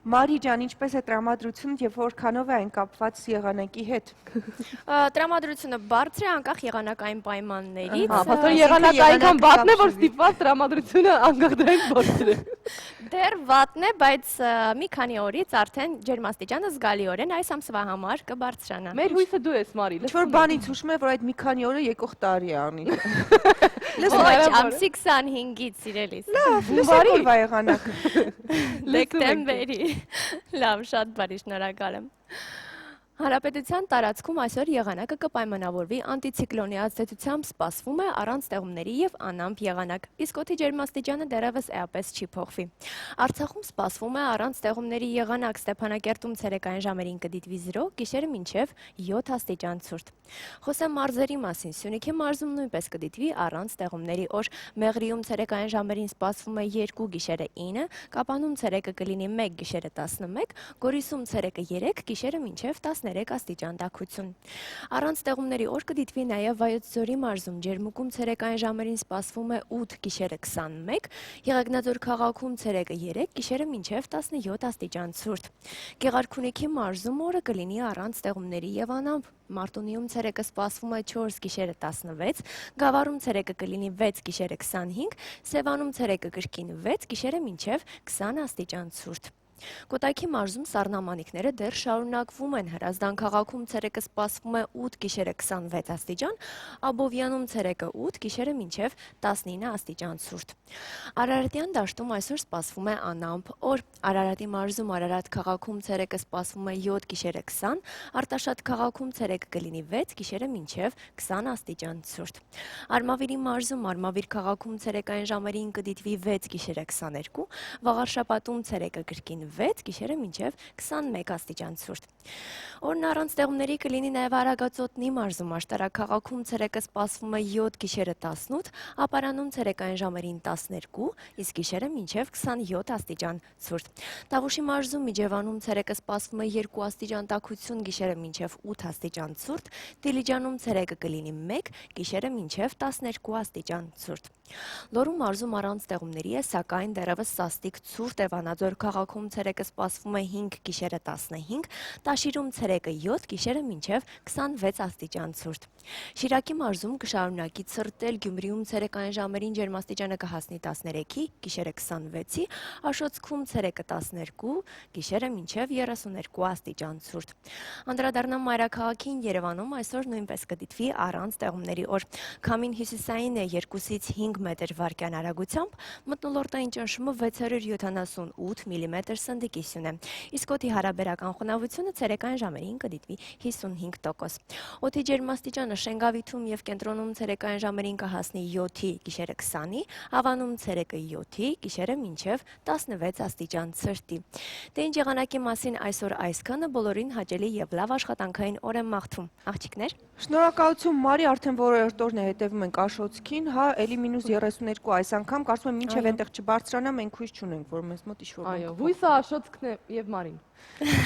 Մարի ջան, ինչպես է տրամադրությունը եւ որքանով է այն կապված եղանակի հետ։ Տրամադրությունը բարձր է անկախ եղանակային պայմաններից։ Փաստորեն եղանակը այնքան վատն է, որ ստիպված տրամադրությունը անկախ դրանից բարձր է։ Դեռ վատն է, բայց մի քանի օրից արդեն ջերմաստիճանը զգալիորեն այս ամսվա համար կբարձրանա։ Մեր հույսը դու ես, Մարի։ Ինչ որ բանից հուշում է, որ այդ մի քանի օրը եկող տարի է անի։ Ոչ, ամսի 25-ից սիրելիս։ Լավ, լսեք օրվա եղանակը։ Դեկտեմբերի։ Լավ, շատ բարի, շնորհակալ եմ։ Հանրապետության տարածքում այսօր եղանակը կպայմանավորվի անտիցիկլոնի ազդեցությամբ, սպասվում է առանց ստեղումների եւ անամպ եղանակ, իսկ օդի ջերմաստիճանը դեռևս էապես չի փոխվի։ Արցախում սպասվում է առանց ստեղումների եղանակ, Ստեփանակերտում ցերեկային ժամերին կդիտվի 0, գիշերը մինչեւ 7 աստիճան ցուրտ։ Խոսեմ մարզերի մասին, Սյունիքի մարզում նույնպես կդիտվի առանց ստեղումների օր, Մեղրիում ցերեկային ժամերին սպասվում է 2, գիշերը 9, Կապանում ցերեկը կլինի 1, գիշերը 11, Գորիսում ցերեկը 3, գիշերը մինչեւ 13 աստիճան տաքություն։ Առանց ստեղումների օր կդիտվի նաև Վայոց ձորի մարզում, Ջերմուկում ցերեկային ժամերին սպասվում է 8, գիշերը 21, Եղեգնաձոր քաղաքում ցերեկը 3, գիշերը մինչև 17 աստիճան ցուրտ։ Գեղարքունիքի մարզում օրը կլինի առանց ստեղումների եւ անամպ, Մարտունիում ցերեկը սպասվում է 4, գիշերը 16, Գավառում ցերեկը կլինի 6, գիշերը 25, Սևանում ցերեկը կրկին 6, գիշերը մինչև 20 աստիճան ցուրտ։ Կոտայքի մարզում սառնամանիքները դեռ շարունակվում են, Հրազդան քաղաքում ցերեկը սպասվում է 8, գիշերը 26 աստիճան, Աբովյանում ցերեկը 8, գիշերը մինչև 19 աստիճան ցուրտ։ Արարատյան դաշտում այսօր սպասվում է անամպ օր, Արարատի մարզում Արարատ քաղաքում ցերեկը սպասվում է 7, գիշերը 20, Արտաշատ քաղաքում ցերեկը կլինի 6, գիշերը մինչև 20 աստիճան ցուրտ։ Արմավիրի մարզում Արմավիր քաղաքում ցերեկային ժամերին կդիտվի 6, գիշերը 22, Վաղարշապատում ցերեկը կրկին 6, գիշերը մինչև 21 աստիճան ցուրտ։ Օրն առանց ստեղումների կլինի նաև Արագածոտնի մարզում, Աշտարակ քաղաքում ցերեկը սպասվում է 7, գիշերը 18, Ապարանում ցերեկային ժամերին 12, իսկ գիշերը մինչև 27 աստիճան ցուրտ։ Տավուշի մարզում Միջևանում ցերեկը սպասվում է 2 աստիճան տաքություն, գիշերը մինչև 8 աստիճան ցուրտ, Դիլիջանում ցերեկը կլինի 1, գիշերը մինչև 12 աստիճան ցուրտ։ Լոռու մարզում առանց ստեղումների է, սակայն դեռևս սաստիկ ցուրտ է, Վանաձոր քաղաքում ցերեկը սպասվում է 5, գիշերը 15, Տաշիրում ցերեկը 7, գիշերը մինչև 26 աստիճան ցուրտ։ Շիրակի մարզում կշարունակի ցրտել, Գյումրիում ցերեկային ժամերին ջերմաստիճանը կհասնի 13-ի, գիշերը 26-ի, Աշոտսքում ցերեկը 12, գիշերը մինչև 32 աստիճան ցուրտ։ Անդրադառնամ մայրաքաղաքին, Երևանում այսօր նույնպես կդիտվի առանց ստեղումների օր։ Քամին հյուսիսային է 2-ից 5 մետր վարկյան արագությամբ, մթնոլորտային ճնշումը 678 մմ սնդիկիսյուն է, իսկ օդի հարաբերական խոնավությունը ցերեկային ժամերին կդիտվի 55%։ Օդի ջերմաստիճանը Շենգավիթում եւ կենտրոնում ցերեկային ժամերին կհասնի 7-ի, գիշերը 20-ի, Հավանում ցերեկը 7-ի, գիշերը մինչև 16 աստիճան ցրտի։ Դե ինչ եղանակի մասին այսօր այսքանը, բոլորին հաճելի եւ լավ աշխատանքային օր եմ մաղթում։ Աղջիկներ։ Շնորհակալություն Մարի, արդեն որոշ օրն է հետևում ենք Աշոցքին, հա, էլի -32 այս անգամ, կարծում եմ մինչև այնտեղ չբարձրանա, մենք հույս չունենք, որ մեզ մոտ ինչ-որ Այո, հույսը Աշոցքն է եւ Մարին։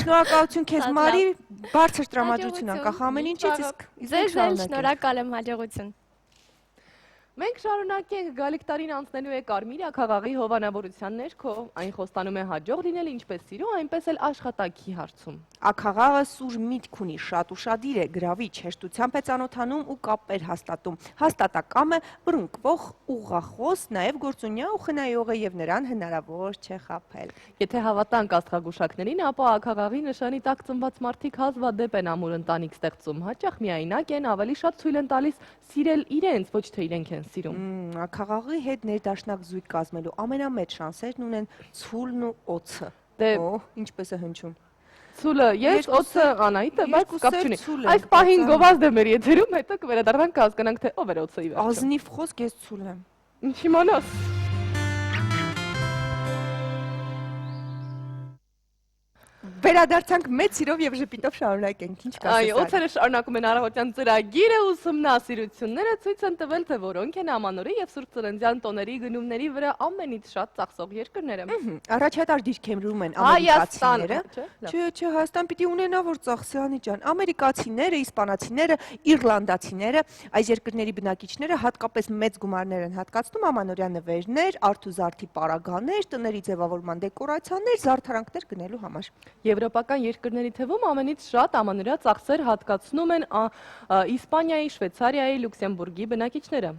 Շնորհակալություն քեզ Մարի, բարձր տրամադրություն անկախ ամեն ինչից, իսկ Ձեզ շնորհակալ եմ, հաջողություն։ Մենք շարունակենք, գալիք տարին անցնելու է Կարմիր աքաղաղի հովանավորության ներքո, այն խոստանում է հաջող լինել ինչպես սիրո, այնպես էլ աշխատանքի հարցում։ Աքաղաղը սուր միտք ունի, շատ ուշադիր է, գրավիչ, հեշտությամբ է ծանոթանում ու կապեր հաստատում։ Հաստատակամ է, բռնկվող, ուղղախոս, նաև գործունյա ու խնայող է եւ նրան հնարավոր չէ խաբել։ Եթե հավատանք աստղագուշակներին, ապա աքաղաղի նշանի տակ ծնված մարդիկ հազվադեպ են ամուր ընտանիք ստեղծում, հաճախ միայնակ են, ավելի շատ ցույլ են տալիս սիրել իրենց, ոչ թե իրենք են սիրում։ Աքաղաղի հետ ներդաշնակ զույգ կազմելու ամենամեծ շանսերն ունեն ցուլն ու օձը։ Դե ինչպես է հնչում։ Ցուլը, ես օձը Անահիտը, բայց կապ չունի։ ցուլ են, Այս պահին գովազդ է մեր եթերում, հետո կվերադառնանք կհասկանանք, թե ով էր օձը ի վերջո։ Ազնիվ խոսք, ես ցուլ եմ։ Ինչ իմանաս։ Վերադարձանք մեծ սիրով եւ ժպիտով շարունակենք։ Ինչ կասես։ Այո, օծերը շարունակում են առավոտյան ծրագիրը, ուսումնասիրությունները ցույց են տվել, թե որոնք են ամանորի եւ Սուրբ Ծննդյան տոների գնումների վրա ամենից շատ ծախսող երկրները։ Առաջատար դիրքերում են Հայաստանը, ամերիկացիները։ Չէ, Հայաստան պիտի ունենա որ ծախսի անի ջան։ Ամերիկացիները, իսպանացիները, իռլանդացիները, այս երկրների բնակիչները հատկապես մեծ գումարներ են հատկացնում ամանորյա նվերներ, արթուզարդի պարագաներ, տների ձևավորման դեկորացիաներ, զարդարանքներ գնելու համար։ Եվրոպական երկրների թվում ամենից շատ ամանորյա ծախսեր հատկացնում են Իսպանիայի, Շվեյցարիայի, Լյուքսեմբուրգի բնակիչները։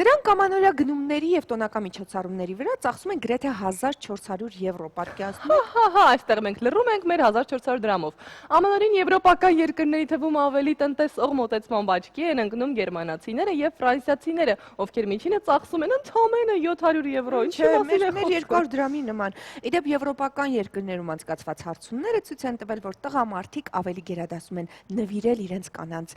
Նրանք ամանորյա գնումների եւ տոնական միջոցառումների վրա ծախսում են գրեթե 1400 եվրո, պատկերացնում։ Հա, այստեղ մենք լռում ենք մեր 1400 դրամով։ Ամանորին եվրոպական երկրների թվում ավելի տնտեսող մոտեցման բաժքի են ընկնում գերմանացիները եւ ֆրանսիացիները, ովքեր միջինը ծախսում են ընդամենը 700 եվրո։ Չէ, մեր 200 դրամի նման։ Իդեպ եվրոպական երկրներում անցկացված հարցումները ցույց են տվել, որ տղամարդիկ ավելի գերադասում են նվիրել իրենց կանանց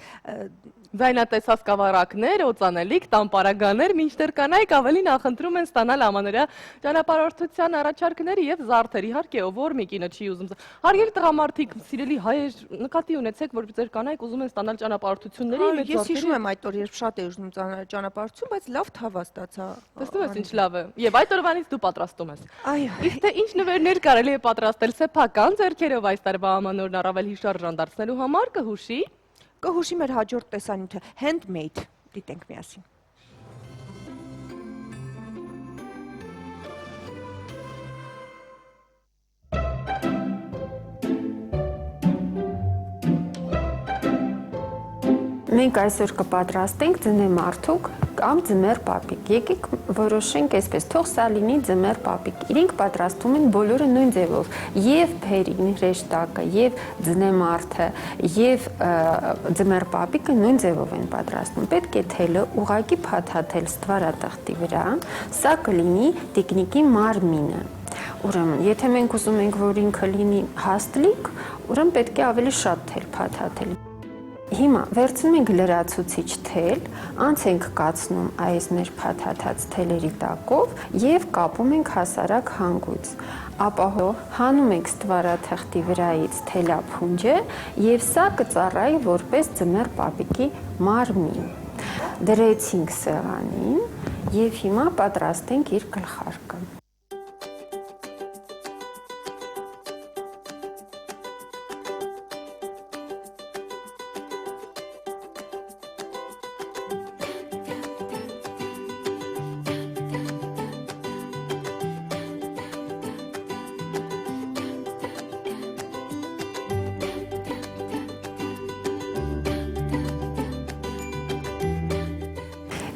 ձայնատեսած սկավառակներ, օծանելիք, տամպարագաներ, մինչդեռ կանայք ավելի նախընտրում են ստանալ ամանորյա ճանապարհորդության առաջարկներ եւ զարդեր։ Իհարկե, ով որ մի կինը չի ուզում։ Հարգելի տղամարդիկ, սիրելի հայեր, նկատի ունեցեք, որ ձեր կանայք ուզում են ստանալ ճանապարհորդությունների մեծ զարդերի։ Ես հիշում եմ այդ օր, երբ շատ էի ուզում ճանապարհորդություն, բայց լավ թավա ստացա։ Տեսնում ես ինչ լավ է։ Եվ այդ օրվանից դու պատրաստում ես։ Այո։ Իսկ թե ինչ նվերներ կարելի է պատրաստել սեփական ձեռքերով այս տարվա ամանորն առավել հիշարժան դարձնելու համար Կհուշի մեր հաջորդ տեսանյութը handmade, դիտենք միասին։ Մենք այսօր կպատրաստենք ձնեմարդուկ կամ ձմեռ պապիկ։ Եկեք որոշենք այսպես, թող սա լինի ձմեռ պապիկ։ Իրենք պատրաստում են բոլորը նույն ձևով, եւ փերին, հրեշտակը, եւ ձնեմարդը, եւ ձմեռ պապիկը նույն ձևով են պատրաստում։ Պետք է թելը ուղղակի փաթաթել ստվարատախտի վրա, սա կլինի տիկնիկի մարմինը։ Ուրեմն, եթե մենք ուզում ենք, որ ինքը լինի հաստլիկ, ուրեմն պետք է ավելի շատ թել փաթաթել։ Հիմա վերցնում ենք լրացուցիչ թել, անց ենք կացնում այս մեր փաթաթած թելերի տակով եւ կապում ենք հասարակ հանգույց։ Ապա հանում ենք ստվարաթղթի վրայից թելափունջը եւ սա կծառայի որպես ձմեռ պապիկի մարմին։ Դրեցինք սեղանին եւ հիմա պատրաստենք իր գլխարկը։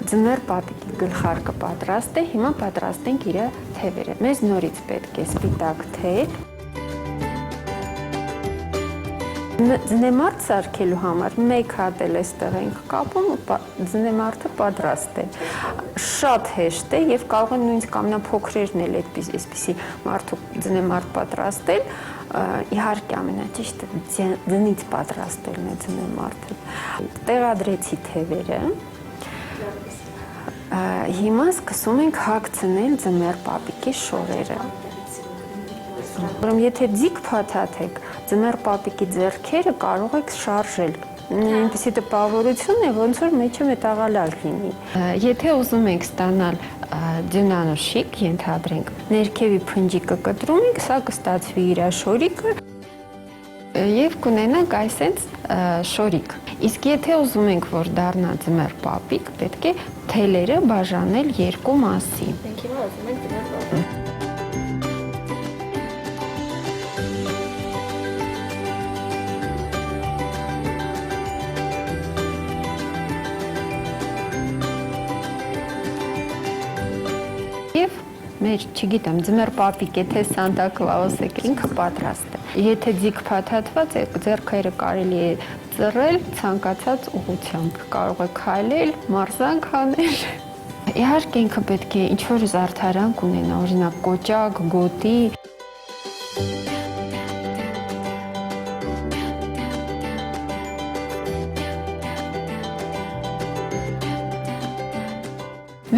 Ձմեռ պապիկի գլխարկը պատրաստ է, հիմա պատրաստենք իր թևերը։ Մեզ նորից պետք է սպիտակ թել։ Ձնեմարդ սարքելու համար մեկ հատ էլ էստեղ ենք կապում ու ձնեմարդը պատրաստ է։ Շատ հեշտ է եւ կարող են նույնիսկ ամենափոքրերն էլ այսպիսի մարդու ձնեմարդ պատրաստել։ Իհարկե ամենաճիշտը ձնից պատրաստելն է ձնեմարդը։ Տեղադրեցի թևերը։ Հիմա սկսում ենք հագցնել ձմեռ պապիկի շորերը։ Ուրեմն եթե ձիգ փաթաթեք, ձմեռ պապիկի ձեռքերը կարող եք շարժել։ Այնպիսի տպավորություն է, ոնց որ մեջը մետաղալալ լինի։ Եթե ուզում եք ստանալ ձյունանշիկ, ենթադրենք, ներքևի փնջիկը կտրում եք, սա կստացվի իր շորիկը եւ կունենանք այսպես շորիկ։ Իսկ եթե ուզում ենք, որ դառնա ձմեռ պապիկ, պետք է թելերը բաժանել երկու մասի։ Մենք հիմա ուզում ենք ձմեռ պապիկ։ Եվ մեր, չգիտեմ, ձմեռ պապիկ, եթե Սանտա Կլաուս եք, ինքը պատրաստ է։ Եթե ձիգ փաթաթված է, ձեռքերը կարելի է ծռել ցանկացած ուղղությամբ, կարող եք քայլել, մարզանք անել։ Իհարկե ինքը պետք է ինչ-որ զարդարանք ունենա, օրինակ կոճակ, գոտի։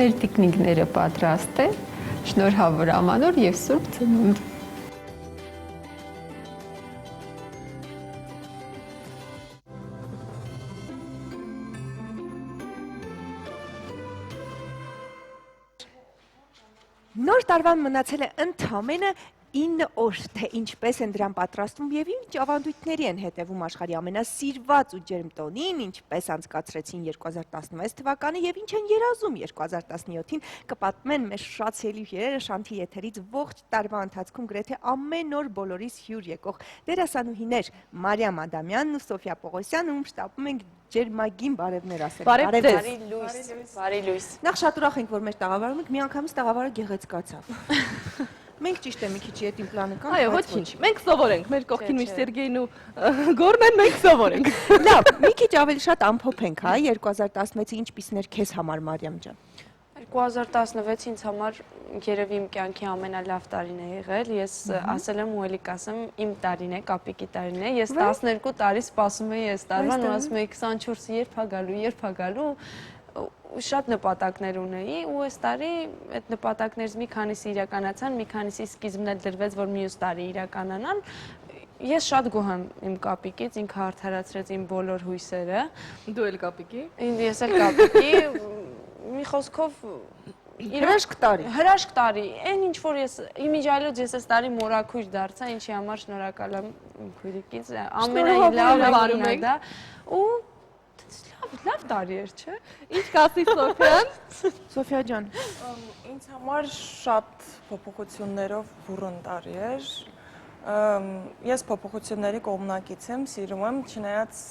մեր տիկնիկները պատրաստ են։ Շնորհավոր Ամանոր եւ Սուրբ Ծնունդ։ Նոր տարվան մնացել է ընդամենը 9 օր, թե ինչպես են դրան պատրաստում եւ ինչ ավանդույթների են հետևում աշխարհի ամենասիրված ու ջերմ տոնին, ինչպես անցկացրեցին 2016 թվականը եւ ինչ են երազում 2017-ին, կպատմեն մեր շատ սիրելի հյուրերը Շանթի եթերից ողջ տարվա ընթացքում գրեթե ամեն օր բոլորիս հյուր եկող դերասանուհիներ Մարիամ Ադամյանն ու Սոֆիա Պողոսյանը, ում շտապում ենք ջերմագին բարևներ ասել։ Բարև ձեզ։ Բարի լույս։ Նախ շատ ուրախ ենք, որ մեր տաղավարում եք, միանգամից տաղավարը գեղեցկացավ։ Մենք ճիշտ է մի քիչ ետին պլանը կանք, Այո, ոչինչ։ Մենք սովորենք, մեր կողքին միշտ Սերգեյն ու Գորմեն մենք սովորենք։ Լավ, մի քիչ ավելի շատ ամփոփենք, հա, 2016-ը ինչպիսն էր քեզ համար Մարիամ ջան։ 2016 ինձ համար երևի իմ կյանքի ամենալավ տարին է եղել։ Ես ասել եմ ու էլի կասեմ, իմ տարին է, կապիկի տարին է։ Ես 12 տարի սպասում էի այս տարվան ու ասում էի 24-ը երբ ա գալու, շատ նպատակներ ունեի ու այս տարի այդ նպատակներից մի քանիսը իրականացան, մի քանիսի սկիզբն էլ դրվեց, որ մյուս տարի իրականանան։ Ես շատ գոհ եմ իմ կապիկից, ինքը արդարացրեց իմ բոլոր հույսերը։ Դու էլ կապիկի։ Ես էլ կապիկի, մի խոսքով հրաշք տարի, այն ինչ որ ես իմիջայլոց ես այս տարի մորաքույր դարձա, ինչի համար շնորհակալ եմ իմ քույրիկից, ամենալավ է դա ու լավ տարի էր, չէ։ Ինչ կասի Սոֆիան։ Սոֆիա ջան, ինձ համար շատ փոփոխություններով բուրըն տարի էր։ Ես փոփոխությունների կողմնակից եմ, սիրում եմ, չնայած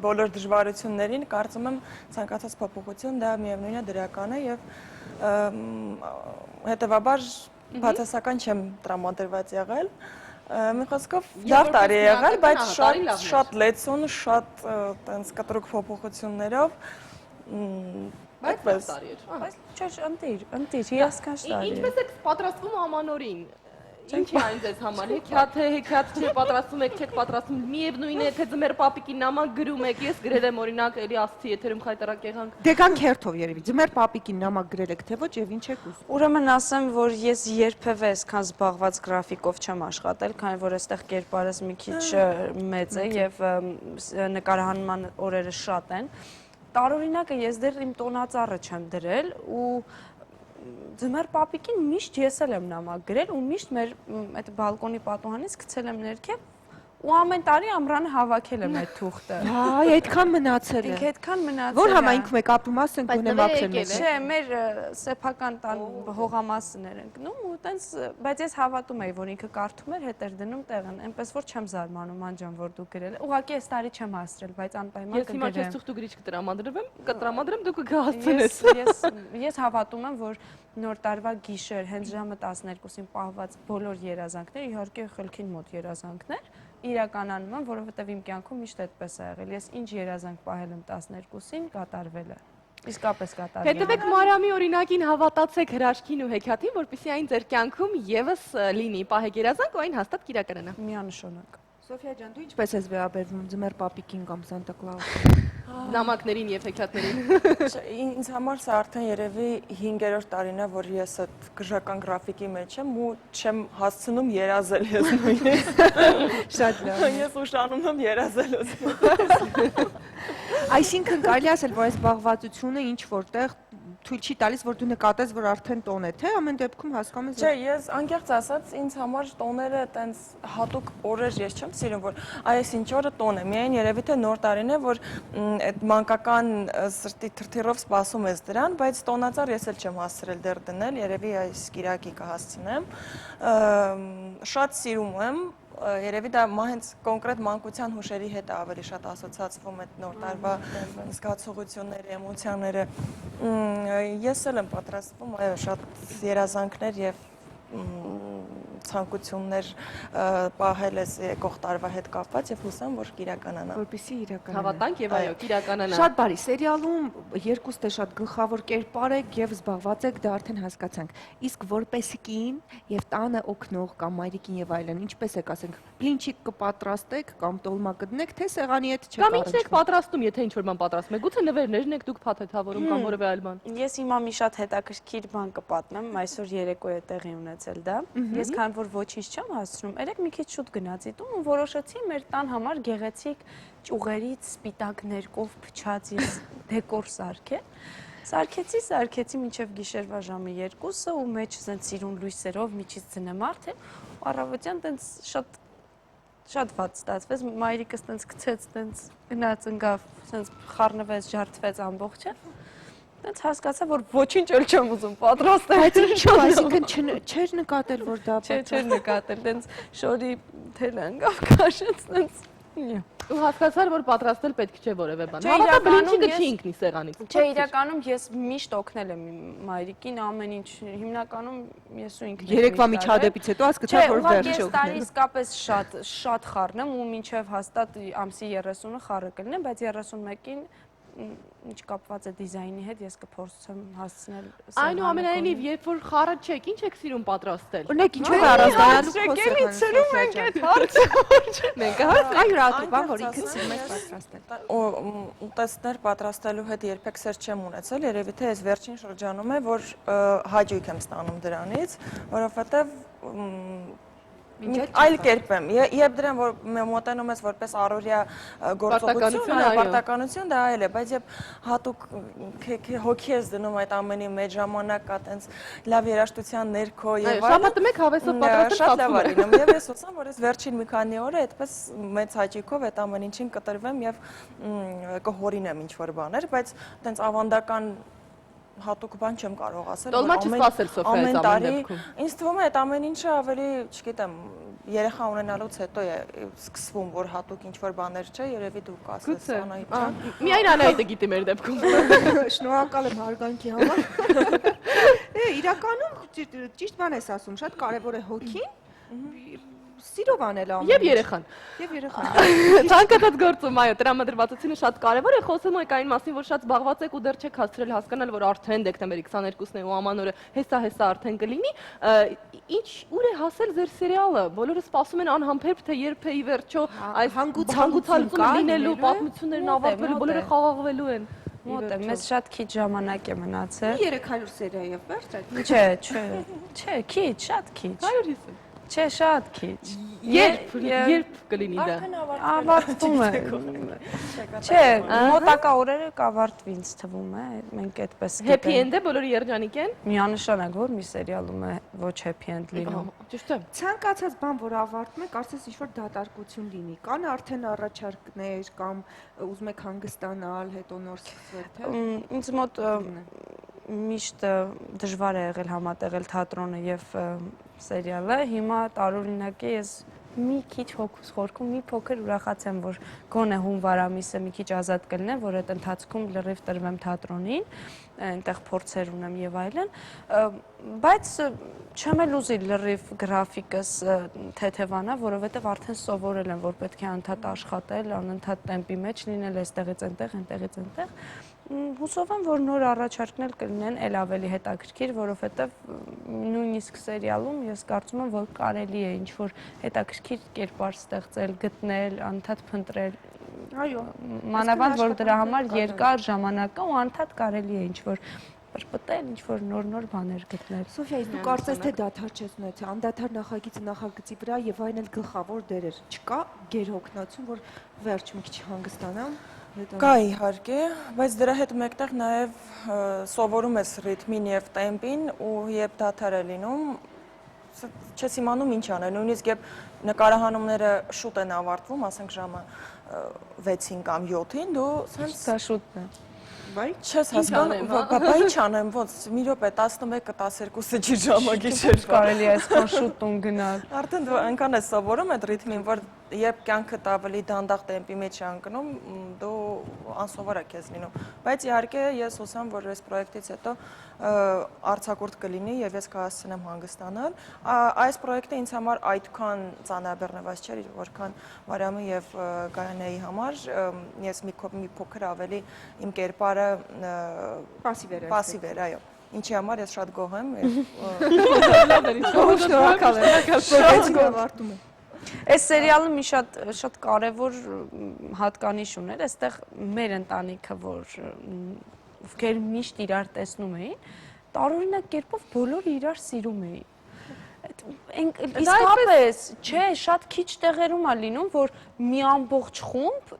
բոլոր դժվարություններին, կարծում եմ ցանկացած փոփոխություն դա միևնույն է դրական է եւ հետեւաբար բացասական չեմ տրամադրված եղել։ Մի խոսքով լավ տարի է եղել, բայց շատ լեցուն, շատ տենց կտրուկ փոփոխություններով Բայց լավ տարի էր։ Բայց չէ, ընտիր, հիասքանչ տարի է։ Ինչպես եք պատրաստվում ամանորին։ Ինչ է այն ձեզ համար։ Հեքիաթ չէ, պատրաստում եք, չեք պատրաստում, միևնույն է, թե ձմեռ պապիկի նամակ գրում եք, ես գրել եմ օրինակ, էլի ասցի եթերում խայտարակ եղանք։ դե գանք հերթով երևի, ձմեռ պապիկին նամակ գրել եք, թե ոչ եւ ինչ եք ուզում։ Ուրեմն ասեմ, որ ես երբևէ այսքան զբաղված գրաֆիկով չեմ աշխատել, քանի որ այստեղ կերպարս մի քիչ մեծ է եւ նկարահանման օրերը շատ են։ Տարօրինակը ես դեռ իմ տոնածառը չեմ դրել ու ձմեռ պապիկին միշտ ես էլ եմ նամակ գրել ու միշտ մեր այդ բալկոնի պատուհանից գցել եմ ներքև ու ամեն տարի ամռանը հավաքել եմ այդ թուղթը։ Այ, այդքան մնացել է։ Ինքը այդքան մնացել է։ Որ համայնքում եք ապրում, ասենք գոնե մաքրել եք։ Չէ, մեր սեփական տան հողամասներ են գնում ու տենց, բայց ես հավատում եի, որ ինքը կարդում էր, հետ էր դնում տեղն, այնպես որ չեմ զարմանում անջան, որ դու գրել ես։ Ուղղակի այս տարի չեմ հասցրել, բայց անպայման Ես հիմա կգրեմ։ քեզ թուղթ ու գրիչ կտրամադրեմ, դու կգահացնես։ Ես հավատում եմ, որ նոր տարվա գիշեր հենց ժամը 12-ին պահված բոլոր երազանքներ, իհարկե խելքին մոտ երազանքներ, իրականանում են, որովհետև իմ կյանքում միշտ այդպես է եղել։ Ես ինչ երազանք պահել եմ 12-ին, կատարվել է։ Իսկապես կատարվել է։ Հետևեք Մարիամի օրինակին, հավատացեք հրաշքին ու հեքիաթին, որպեսզի այն ձեր կյանքում եւս լինի, պահեք երազանք ու այն հաստատ կիրականանա։ Միանշանակ։ Սոֆիա ջան, դու ինչպես ես վերաբերվում ձմեռ պապիկին կամ Սանտա Կլաուս։ Նամակներին եւ հեքիաթներին։ Ինձ համար սա արդեն երևի 5-րդ տարին է, որ ես այդ գժական գրաֆիկի մեջ եմ ու չեմ հասցնում երազել ես նույնիսկ։ Շատ լավ։ Ես ուշանում եմ երազելուց։ Այսինքն կարելի ասել, որ այս զբաղվածությունը ինչ որտեղ թույլ չի տալիս, որ դու նկատես, որ արդեն տոն է, թե ամեն դեպքում հասկանում ես։ Չէ, ես անկեղծ ասած, ինձ համար տոները տենց հատուկ օրեր ես չեմ սիրում, որ այս ինչ օրը տոն է։ Միայն երևի թե նոր տարին է, որ այդ մանկական սրտի թրթիռով սպասում ես դրան, բայց տոնածառ ես էլ չեմ հասցրել դեռ դնել, երևի այս կիրակի կհասցնեմ։ Շատ սիրում եմ, երևի դա հենց կոնկրետ մանկության հուշերի հետ ավելի շատ ասոցացվում այդ նոր տարվա զգացողությունները, էմոցիաները։ Ես էլ եմ պատրաստվում, այո, շատ երազանքներ եւ ցանկություններ պահել ես եկող տարվա հետ կապված եւ հուսամ, որ կիրականանա։ Որպեսզի իրականանա։ Հավատանք եւ այո, իրականանա։ Շատ բարի, սերիալում երկուստ է շատ գլխավոր կերպար եք եւ զբաղված եք, դա արդեն հասկացանք։ Իսկ որպես կին եւ տանը օգնող կամ մայրիկին եւ այլն, ինչպես եք ասենք, բլինչիկ կպատրաստեք կամ տոլմա կդնեք, թե սեղանի հետ չեք Կամ ինչն եք պատրաստում, եթե ինչ-որ բան պատրաստում եք, գուցե նվերներն եք դուք փաթեթավորում կամ որևէ այլ բան։ Ես հիմա մի շատ հետաքրքիր բան կպատմեմ, այսօր երեկո է տեղի ունեցել դա։ Ես քան որ ոչինչ չեմ հասցնում, երեք մի քիչ շուտ գնացի տուն ու որոշեցի մեր տան համար գեղեցիկ ճյուղերից սպիտակ ներկով փչած ես դեկոր սարքել։ Սարքեցի մինչև գիշերվա ժամը 2-ը ու մեջ ասենց սիրուն լույսերով միջից ձնեմարդ է։ Առավոտյան տենց շատ վատ ստացվեց, մայրիկս տենց գցեց, տենց գնաց ընկավ, տենց խառնվեց, ջարդվեց ամբողջը։ Տենց հասկացա, որ ոչինչ էլ չեմ ուզում պատրաստել։ Բայց ինչու՞, այսինքն չէր նկատել, որ դա Չէր նկատել, տենց շորի թելը ընկավ, քաշեց, տենց Ու հասկացար, որ պատրաստել պետք չէ որևէ բան։ Չէ, Հավատա իրականում բլինչիկը ես- չի ինքնի սեղանից։ Չէ, իրականում ես միշտ օգնել եմ մայրիկին ամեն ինչ, հիմնականում ես ու ինքն երեկվա միջադեպից հետո հասկացա, որ ուղղակի վերջ ես տարի օգնել։ իսկապես շատ խառնեմ ու մինչև հաստատ ամսի 30-ը խառը կլինեմ, բայց 31-ին ինչ կապված է դիզայնի հետ, ես կփորձեմ հասցնել Այնուամենայնիվ, երբ որ խառը չեք, ինչ եք սիրում պատրաստել։ Օրինակ ինչու է առանձնանալու Եկել ի ծրում ենք այդ հարցը։ Մենք այ յուրատու բան, որ ինքդ սիրում ես պատրաստել։ Ուտեստներ պատրաստելու հետ երբեք սեր չեմ ունեցել, երևի թե այս վերջին շրջանում է, որ հաճույք եմ ստանում դրանից, որովհետև այլ կերպ եմ, երբ դրան որ մոտենում ես որպես առօրյա գործողություն, պարտականություն, դա այլ է, բայց երբ հատուկ հոգի ես դնում այդ ամենի մեջ, ժամանակ կա տենց լավ երաժշտության ներքո եւ այլն։ Շաբաթը մեկ հավեսով պատրաստել շատ լավ է լինում եւ ես ուսամ, որ ես վերջին մի քանի օր այդպես մեծ հաճույքով այդ ամեն ինչին կտրվեմ եւ կհորինեմ ինչ որ բաներ, բայց տենց ավանդական հատուկ բան չեմ կարող ասել, Տոլմա չսպասել Սոֆիայից ամեն դեպքում։ Ինձ թվում է այդ ամեն ինչը ավելի, չգիտեմ, երեխա ունենալուց հետո է սկսվում, որ հատուկ ինչ-որ բաներ չէ, երևի դու կասես Անահիտ ջան։ Միայն Անահիտը գիտի մեր դեպքում։ Շնորհակալ եմ հարգանքի համար։ Իրականում ճիշտ բան ես ասում, շատ կարևոր է հոգին, սիրով անել ամեն Եվ երեխան։ Եվ երեխան։ Ցանկացած գործում, այո, տրամադրվածությունը շատ կարևոր է, խոսում եք այն մասին, որ շատ զբաղված եք ու դեռ չեք հասցրել հասկանալ, որ արդեն դեկտեմբերի 22-ն է ու ամանորը հեսա արդեն կլինի։ Ինչ ուր է հասել ձեր սերիալը։ Բոլորը սպասում են անհամբերբ, թե երբ է ի վերջո այս հանգուցալուծումը լինելու, պատմություններն ավարտվելու, բոլորը խաղաղվելու են։ Մոտ է, մեզ շատ քիչ ժամանակ է մնացել։ 300 սերիայով վերջ այդ։ Չէ, քիչ, շատ քիչ։ 150։ Չէ, շատ քիչ։ Երբ կլինի դա։ Ավարտվում է։ Չէ, մոտակա օրերը կավարտվի ինձ թվում է, մենք այդպես Happy end-է բոլորը երջանիկ են։ Միանշանակ որ մի սերիալում է ոչ happy end լինում։ Ճիշտ է։ Ցանկացած բան, որ ավարտում է, կարծես ինչ-որ դատարկություն լինի։ Կան արդեն առաջարկներ կամ ուզում եք հանգստանալ, հետո նոր սկսել, թե։ Ինձ մոտ միշտ դժվար է եղել համատեղել թատրոնը եւ սերիալը։ Հիմա տարօրինակ է ես մի քիչ հոգուս խորքում մի փոքր ուրախացեմ, որ գոնե հունվար ամիսը մի քիչ ազատ կլինեմ, որ այդ ընթացքում լրիվ տրվեմ թատրոնին, այնտեղ փորձեր ունեմ եւ այլն, բայց չեմ էլ ուզի լրիվ գրաֆիկս թեթևանա, որովհետեւ արդեն սովորել եմ, որ պետք է անընդհատ աշխատել, անընդհատ տեմպի մեջ լինել, այստեղից այնտեղ, այնտեղից այնտեղ։ Հուսով եմ, որ նոր առաջարկներ կլինեն էլ ավելի հետաքրքիր, որովհետև նույնիսկ սերիալում ես կարծում եմ, որ կարելի է ինչ-որ հետաքրքիր կերպար ստեղծել, գտնել, անընդհատ փնտրել։ Այո, մանավանդ որ դրա համար երկար ժամանակ կա ու անընդհատ կարելի է ինչ-որ պրպտել, ինչ-որ նոր բաներ գտնել։ Սոֆիա, դու կարծես թե դադար չես ունեցել, անդադար նախագիծը նախագծի վրա եւ այն էլ գլխավոր դերեր։ Չկա գերհոգնություն, որ վերջ մի քիչ հանգստանամ։ Կա իհարկե, բայց դրա հետ մեկտեղ նաև սովորում ես ռիթմին եւ տեմպին ու երբ դադար է լինում, չես իմանում ինչ անել, նույնիսկ երբ նկարահանումները շուտ են ավարտվում, ասենք ժամը 6-ին կամ 7-ին, դու սենց Դա շուտն է։ Բայց չես հասկանում, բա ինչ անեմ, ոնց մի րոպե 11-12-ը չի ժամագիշեր կարելի է այսքան շուտ տուն գնալ։ Արդեն դու այնքան ես սովորում այդ ռիթմին, որ երբ կյանքդ ավելի դանդաղ տեմպի մեջ է ընկնում, դու անսովոր է քեզ լինում։ Բայց իհարկե ես հուսամ, որ այս պրոյեկտից հետո արձակուրդ կլինի եւ ես կհասցնեմ հանգստանալ։ Այս պրոյեկտը ինձ համար այդքան ծանրաբեռնված չէր, որքան Մարիամի եւ Գայանեի համար։ Ես մի փոքր ավելի իմ կերպարը պասիվ էր, այո։ Ինչի համար ես շատ գոհ եմ եւ շնորհակալ եմ։ Այս սերիալը մի շատ կարևոր հատկանիշ ուներ, այստեղ մեր ընտանիքը, ովքեր միշտ իրար տեսնում էին, տարօրինակ կերպով բոլորը իրար սիրում էին։ Իսկապես, չէ, շատ քիչ տեղերում է լինում, որ մի ամբողջ խումբ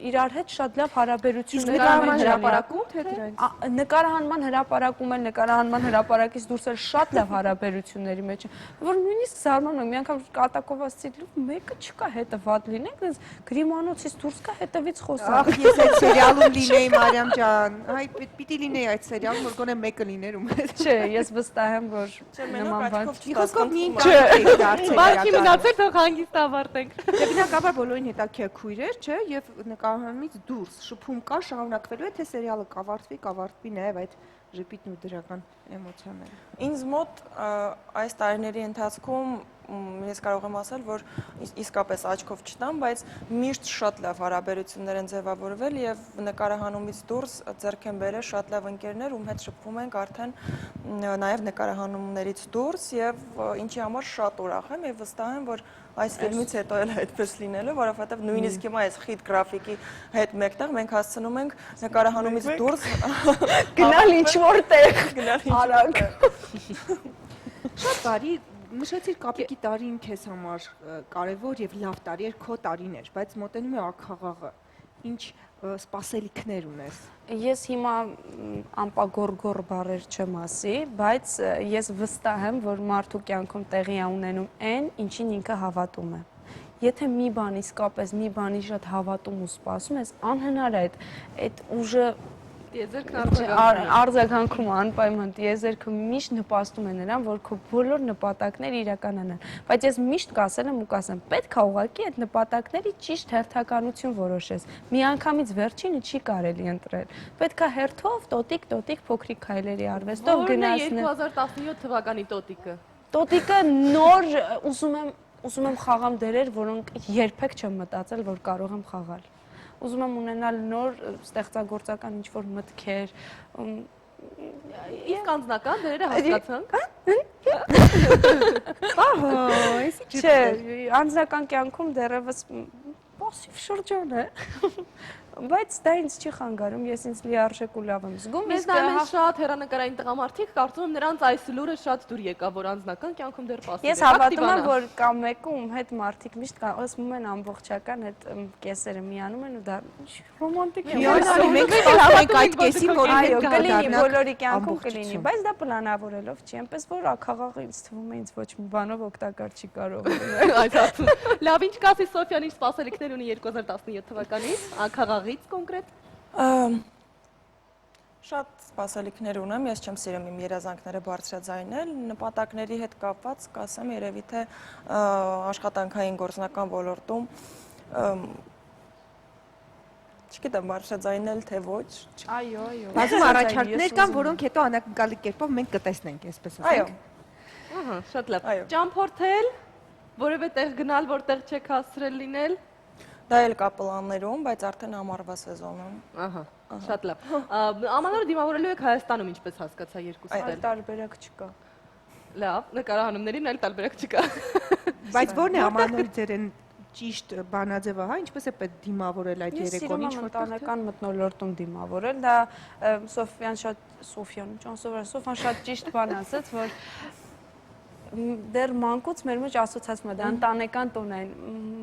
իրար հետ շատ լավ հարաբերություններ նկարահանման հրապարակում, թե դրանից։ Նկարահանման հրապարակում էլ, նկարահանման հրապարակից դուրս էլ շատ լավ հարաբերությունների մեջ են, որ նույնիսկ զարմանում եմ, մի անգամ կատակով ասեցի, մեկը չկա հետը վատ լինենք, դες գրիմանոցից դուրս կա հետևից խոսա։ Ախ, ես այդ սերիալում լինեի, Մարիամ ջան, այ պիտի լինեի այդ սերիալում, որ գոնե մեկը լիներ ու մեծ։ Չէ, ես վստահ եմ, որ նման բան Խոսքով մի ընտանիք եք դարձել։ Բանկի մնացել թող հանգիստ ավարտենք։ Դե բնականաբար բոլորին հետաքրքիր էր, չէ, եւ նկարահանումից դուրս շփում կա, շարունակվելու է, թե սերիալը կավարտվի նաեւ այդ ժպիտն ու դրական էմոցիաները։ Ինձ մոտ այս տարիների ընթացքում ես կարող եմ ասել, որ իսկապես աչքով չտամ, բայց միշտ շատ լավ հարաբերություններ են ձևավորվել եւ նկարահանումից դուրս ձեռք են բերել շատ լավ ընկերներ, ում հետ շփվում ենք արդեն նաեւ նկարահանումներից դուրս եւ ինչի համար շատ ուրախ եմ եւ վստահ եմ, որ այս ֆիլմից հետո էլ այդպես լինելու, որովհետեւ նույնիսկ հիմա այս խիտ գրաֆիկի հետ մեկտեղ մենք հասցնում ենք նկարահանումից դուրս գնալ ինչ-որ տեղ, արագ։ Շատ բարի, նշեցիր Կապիկի տարին քեզ համար կարևոր եւ լավ տարի էր, քո տարին էր, բայց մոտենում է ակխաղաղը։ Ինչ սպասելիքներ ունես։ Ես հիմա ամպագորգոր բառեր չեմ ասի, բայց ես վստահ եմ, որ մարդու կյանքում տեղի է ունենում այն, ինչին ինքը հավատում է։ Եթե մի բան իսկապես մի բանի շատ հավատում ու սպասում ես, անհնար է այդ ուժը արձագանքում անպայման տիեզերքը միշտ նպաստում է նրան, որ քո բոլոր նպատակները իրականանան։ Բայց ես միշտ կասել եմ ու կասեմ, պետք է ուղղակի այդ նպատակների ճիշտ հերթականություն որոշես։ Միանգամից վերջինը չի կարելի ընտրել։ Պետք է հերթով տոտիկ փոքրիկ քայլերի արվեստով գնացնել։ Որն է 2017 թվականի տոտիկը։ Տոտիկը նոր ուզում եմ խաղամ դերեր, որոնք երբեք չեմ մտածել, որ կարող եմ խաղալ։ Ուզում եմ ունենալ նոր ստեղծագործական ինչ-որ մտքեր։ Իսկ անձնական դերերը հասկացանք։ Ահա, էսի չէ, անձնական կյանքում դեռևս պասիվ շրջան է։ Բայց դա ինձ չի խանգարում, ես ինձ լիարժեք ու լավ եմ զգում։ Մեզ նայում են շատ հեռանկարային տղամարդիկ, կարծում եմ նրանց այս լուրը շատ դուր եկա, որ անձնական կյանքում դեռ պասիվ է։ Ես հավատում եմ, որ կա մեկը, ում հետ մարդիկ միշտ ասում են ամբողջական այդ կեսերը միանում են ու դա ռոմանտիկ է։ Մենք հավատում այդ կեսին, որ այո, կլինի բոլորի կյանքում կլինի, բայց դա պլանավորելով չի, այնպես որ ակխաղաղը ինձ թվում է ինձ ոչ մի բանով օգտակար չի կարող լինել։ Այս հարցում։ Լավ, ինչ կասի Սոֆյան, ինչ սպասելիքներ ունի 2017 թվականից, ակխաղաղից կոնկրետ։ Շատ սպասելիքներ ունեմ, ես չեմ սիրում իմ երազանքները բարձրաձայնել, նպատակների հետ կապված կասեմ երևի թե աշխատանքային գործնական ոլորտում չգիտեմ բարձրաձայնել թե ոչ։ Այո։ Բազում առաջարկներ կան, որոնք հետո անակնկալի կերպով մենք կտեսնենք, այսպես ասենք։ Ահա, շատ լավ։ Ճամփորդել, որևէ տեղ գնալ, որտեղ չեք հասցրել լինել։ Դա էլ կա պլաններում, բայց արդեն ամառվա սեզոնում։ Ահա, շատ լավ։ Ամանորը դիմավորելու եք Հայաստանում, ինչպես հասկացա երկուսը։ Այլ տարբերակ չկա։ Լավ, նկարահանումներին այլ տարբերակ չկա։ Բայց ո՞րն է ամանորի ձերեն ճիշտ բանաձևը, հա, ինչպես է պետք դիմավորել այդ երեկոն, ինչ որտեղ ընտանեկան մթնոլորտում դիմավորել, դա Սոֆյան շատ ճիշտ բան ասաց, որ դեռ մանկուց մեր մեջ ասոցացում է դա ընտանեկան տոն է,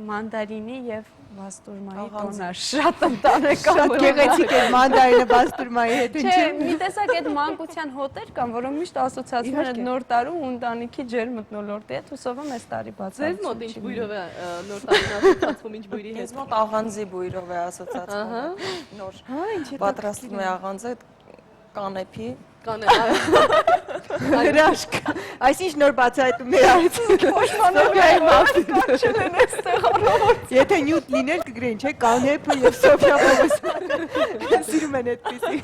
մանդարինի եւ բաստուրմայի տոնը, շատ ընտանեկան, շատ գեղեցիկ է մանդարինը բաստուրմայի հետ, չէ, մի տեսակ այդ մանկության հոտեր կան, որոնք միշտ ասոցացվում են այդ նոր տարու ու ընտանիքի ջեր մթնոլորտի հետ, հուսով եմ այս տարի բացառություն։ Ձեզ մոտ ինչ բույրով է նոր տարին ասոցացվում, ինչ բույրի հետ։ Ինձ մոտ աղանձի բույրով է ասոցացվում, նոր պատրաստվում է աղանձը կանեփի։ Հրաշք։ Այսինչ նոր բացահայտումներ արեց։ Եթե նյութ լիներ կգրեին, չէ՞, Կանեփը եւ Սոֆիա Պողոսյանը։ Սիրում են այդպիսի։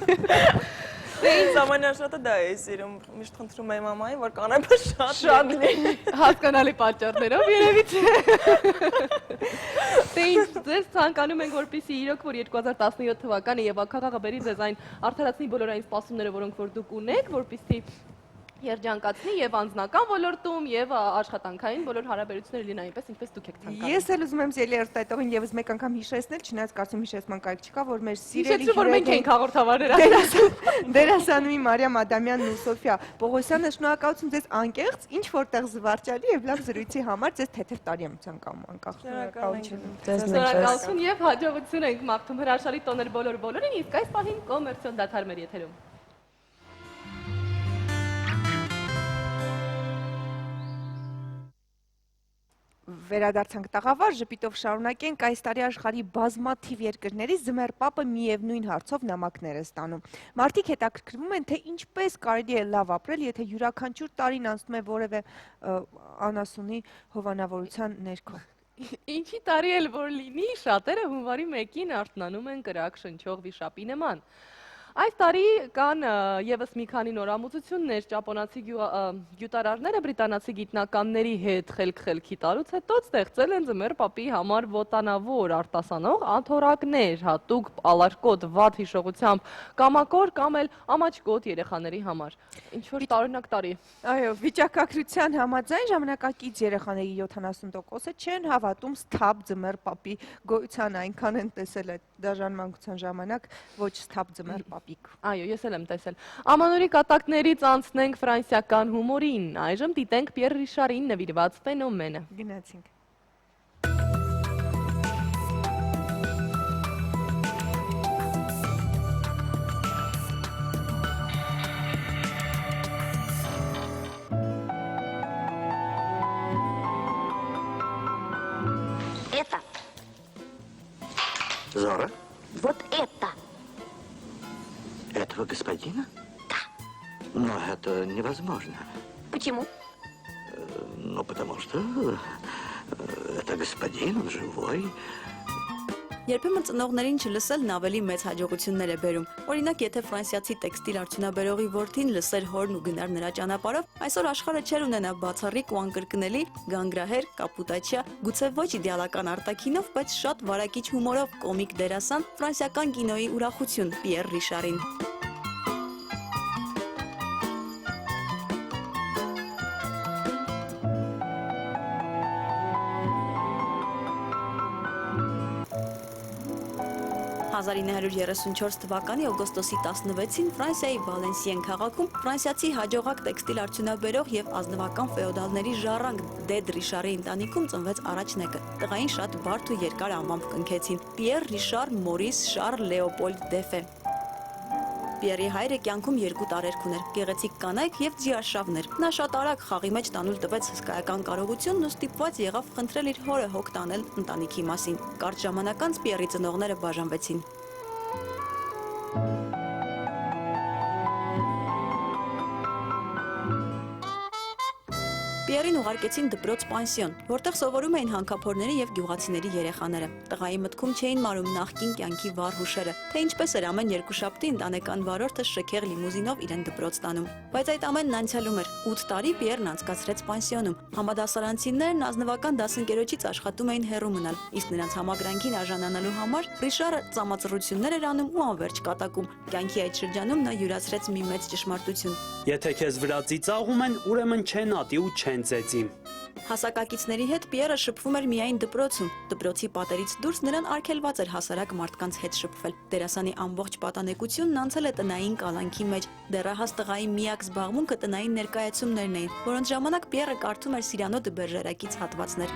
Դե ինձ ամենաշատը դա է սիրում, միշտ խնդրում եմ մամային, որ կանեփը շատ լինի։ Հասկանալի պատճառներով երևի թե։ Դե ինձ ձեզ ցանկանում ենք որպեսզի իրոք որ 2017 թվականը եւ ակաղաղը բերի ձեզ այն արդարացնի բոլոր այն սպասումները, որոնք որ դուք ունեք, որպեսզի երջանկացնի եւ անձնական ոլորտում եւ աշխատանքային բոլոր հարաբերությունները լինեն այնպես, ինչպես դուք եք ցանկանում։ Ես էլ ուզում եմ Զելի արտահայտողին եւս մեկ անգամ հիշեցնել, չնայած կարծում հիշեցման կարիք չկա, որ մեր սիրելի Հիշեցու, որ մենք ենք հաղորդավարներ։ Դերասանուհի Մարիամ Ադամյանն ու Սոֆիա Պողոսյանը շնորհակալություն ձեզ անկեղծ, ինչ որտեղ զվարճալի եւ լավ զրույցի համար ձեզ թեթև տարի եմ ցանկանում անկախ։ Շնորհակալություն եւ հաջողություն ենք մաղթում հրաշալի տոներ բոլորին, իսկ այս պահին կոմերցիոն դադար մեր եթերում։ Վերադարձանք տաղավար, ժպիտով շարունակենք այս տարի աշխարհի բազմաթիվ երկրների Ձմեռ պապը միևնույն հարցով նամակներ է ստանում։ Մարդիկ հետաքրքրվում են, թե ինչպես կարելի է լավ ապրել, եթե յուրաքանչյուր տարին անցնում է որևէ անասունի հովանավորության ներքո։ Ինչի տարի էլ որ լինի, շատերը հունվարի 1-ին արթնանում են կրակ շնչող վիշապի նման։ Այս տարի կան եւս մի քանի նորամուծություններ, ճապոնացի գյուտարարները բրիտանացի գիտնականների հետ խելքի տալուց հետո ստեղծել են Ձմեռ պապի համար ոտանավոր արտասանող անթորակներ, հատուկ ալարկոտ վատ հիշողությամբ կամակոր կամ էլ ամաչկոտ երեխաների համար։ Ինչ որ տարօրինակ տարի։ Այո, վիճակագրության համաձայն ժամանակակից երեխաների 70%-ը չեն հավատում սթափ Ձմեռ պապի գոյության, այնքան են տեսել այդ դաժան մանկության ժամանակ ոչ սթափ Ձմեռ պապի։ Այո, ես էլ եմ տեսել։ Ամանորի կատակներից անցնենք ֆրանսիական հումորին։ Այժմ դիտենք Պիեր Ռիշարին նվիրված ֆենոմենը։ Գնացինք։ Это. Зора? Вот это. Этого господина? Да. Но это невозможно. Почему? Ну, потому что это господин, он живой. Երբեմն ծնողներին չլսելն ավելի մեծ հաջողություններ է բերում։ Օրինակ, եթե ֆրանսիացի տեքստիլ արդյունաբերողի որդին լսեր հորն ու գնար նրա ճանապարհով, այսօր աշխարհը չէր ունենա բացառիկ ու անկրկնելի գանգրահեր, կապուտաչիա, գուցե ոչ իդեալական արտաքինով, բայց շատ վարակիչ հումորով կոմիկ դերասան ֆրանսիական կինոյի ուրախություն Պիեր Ռիշարին։ «1934 թվականի օգոստոսի 16-ին Ֆրանսիայի Վալենսիեն քաղաքում ֆրանսիացի հաջողակ տեքստիլ արդյունաբերող եւ ազնվական ֆեոդալների ժառանգ Դեդ Ռիշարի ընտանիքում ծնվեց առաջնեկը։ Տղային շատ բարդ ու երկար անվամբ կնքեցին՝ Պիեր Ռիշար Մորիս Շարլ Լեոպոլդ Դեֆե։ Պիերի հայրը կյանքում 2 տարերք ուներ՝ գեղեցիկ կանայք եւ ձիարշավներ։ Նա շատ արագ խաղի մեջ տանուլ տվեց հսկայական կարողությունն ու ստիպված եղավ խնդրել իր հորը հոգ տանել ընտանիքի մասին։ Կարճ ժամանակ անց Պիերի ծնողները բաժանվեցին։ Պիերին ուղարկեցին դպրոց-պանսիոն, որտեղ սովորում էին հանքափորների եւ գյուղացիների երեխաները։ Տղայի մտքում չէին մարում նախկին կյանքի վառ հուշերը, թե ինչպես էր ամեն երկուշաբթի ընտանեկան վարորդը շքեղ լիմուզինով իրեն դպրոց տանում։ Բայց այդ ամենն անցյալում էր։ 8 տարի Պիերն անցկացրեց պանսիոնում։ Համադասարանցիներն ազնվական դասընկերոջից աշխատում էին հեռու մնալ, իսկ նրանց համագրանքին արժանանալու համար Ռիշարը ծամածռություններ էր անում ու անverջ կատակում։ Կյանքի այդ շրջանում նա յուրացրեց մի մեծ ճշմարտություն։ Եթե քեզ վրա ծիծաղում են, ուրեմն չեն ատի ու չեն ծեծի։ Հասակակիցների հետ Պիերը շփվում էր միայն դպրոցում։ Դպրոցի պատերից դուրս նրան արգելված էր հասարակ մարդկանց հետ շփվել։ Դերասանի ամբողջ պատանեկությունն անցել է տնային կալանքի մեջ։ Դեռահաս տղայի միակ զբաղմունքը տնային ներկայացումներն էին, որոնց ժամանակ Պիերը կարդում էր Սիրանո դը Բերժերակից հատվածներ։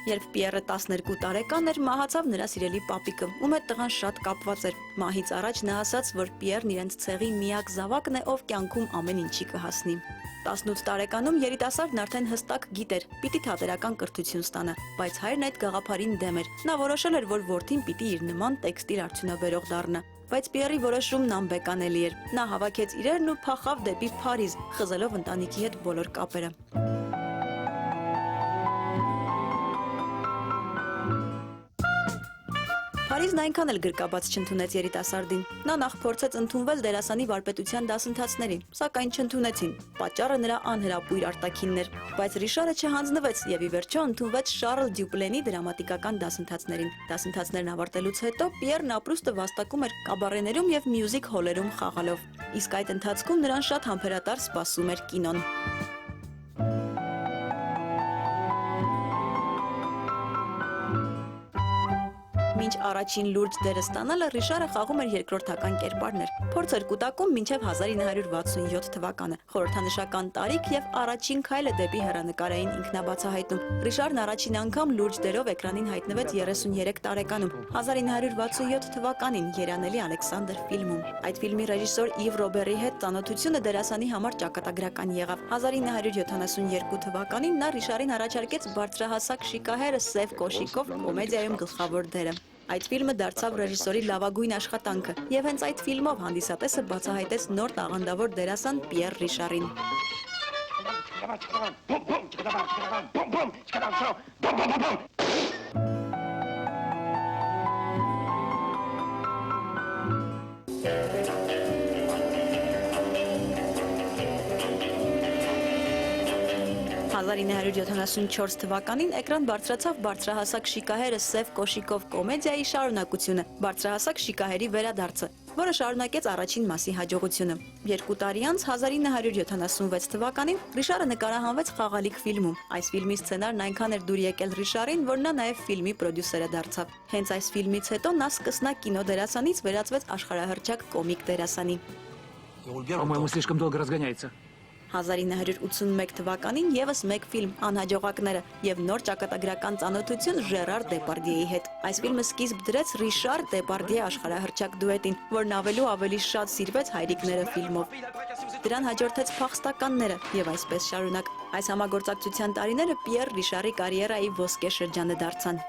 Երբ Պիերը 12 տարեկան էր, մահացավ նրա սիրելի պապիկը, ում հետ տղան շատ կապված էր։ Մահից առաջ նա ասաց, որ Պիերն իրենց ցեղի միակ զավակն է, ով կյանքում ամեն ինչի կհասնի։ 18 տարեկանում երիտասարդն արդեն հստակ գիտեր, պիտի թատերական կրթություն ստանա, բայց հայրն այդ գաղափարին դեմ էր։ Նա որոշել էր, որ որդին պիտի իր նման տեքստիլ արդյունաբերող դառնա։ Բայց Պիերի որոշումն անբեկանելի էր։ Նա հավաքեց իրերն ու փախավ դեպի Փարիզ, խզելով ընտանիքի հետ բոլոր կապերը։ Փարիզն այնքան էլ գրկաբաց չընդունեց երիտասարդին։ Նա նախ փորձեց ընդունվել դերասանի վարպետության դասընթացներին, սակայն չընդունեցին։ Պատճառը նրա անհրապույր արտաքինն էր, բայց Ռիշարը չհանձնվեց եւ ի վերջո ընդունվեց Շարլ Դյուպլենի դրամատիկական դասընթացներին։ Դասընթացներն ավարտելուց հետո Պիերն ապրուստը վաստակում էր կաբարեներում եւ մյուզիկ հոլերում խաղալով։ Իսկ այդ ընթացքում նրան շատ համբերատար սպասում էր կինոն։ Մինչ առաջին լուրջ դերը ստանալը Ռիշարը խաղում էր երկրորդական կերպարներ։ Փորձ էր կուտակում մինչև 1967 թվականը։ Խորհրդանշական տարիք եւ առաջին քայլը դեպի հեռանկարային ինքնաբացահայտում։ Ռիշարն առաջին անգամ լուրջ դերով էկրանին հայտնվեց 33 տարեկանում, 1967 թվականին Երանելի Ալեքսանդր ֆիլմում։ Այդ ֆիլմի ռեժիսոր Իվ Ռոբերի հետ ծանոթությունը դերասանի համար ճակատագրական եղավ։ 1972 թվականին նա Ռիշարին առաջարկեց բարձրահասակ շիկահերը Սև Կոշիկով կոմեդիայում գլխավոր դերը։ Այդ ֆիլմը դարձավ ռեժիսորի լավագույն աշխատանքը, եւ հենց այդ ֆիլմով հանդիսատեսը բացահայտեց նոր տաղանդավոր դերասան Պիեր Ռիշարին։ «1974 թվականին էկրան բարձրացավ բարձրահասակ շիկահերը Սև Կոշիկով կոմեդիայի շարունակությունը, բարձրահասակ շիկահերի վերադարձը, որը շարունակեց առաջին մասի հաջողությունը։ 2 տարի անց 1976 թվականին Ռիշարը նկարահանվեց Խաղալիք ֆիլմում։ Այս ֆիլմի սցենարն այնքան էր դուր եկել Ռիշարին, որ նա նաև ֆիլմի պրոդյուսերը դարձավ։ Հենց այս ֆիլմից հետո նա սկսնակ կինոդերասանից վերածվեց աշխարհահռչակ կոմիկ դերասանի։ По-моему, слишком долго разгоняется. 1981 թվականին եւս մեկ ֆիլմ «Անհաջողակները» եւ նոր ճակատագրական ծանոթություն Ժերար Դեպարդիեի հետ։ Այս ֆիլմը սկիզբ դրեց Ռիշար Դեպարդիե աշխարհահռչակ դուետին, որն ավելի շատ սիրվեց Հայրիկները ֆիլմով։ Դրան հաջորդեց Փախստականները եւ այսպես շարունակ։ Այս համագործակցության տարիները Պիեր Ռիշարի կարիերայի ոսկե շրջանը դարձան։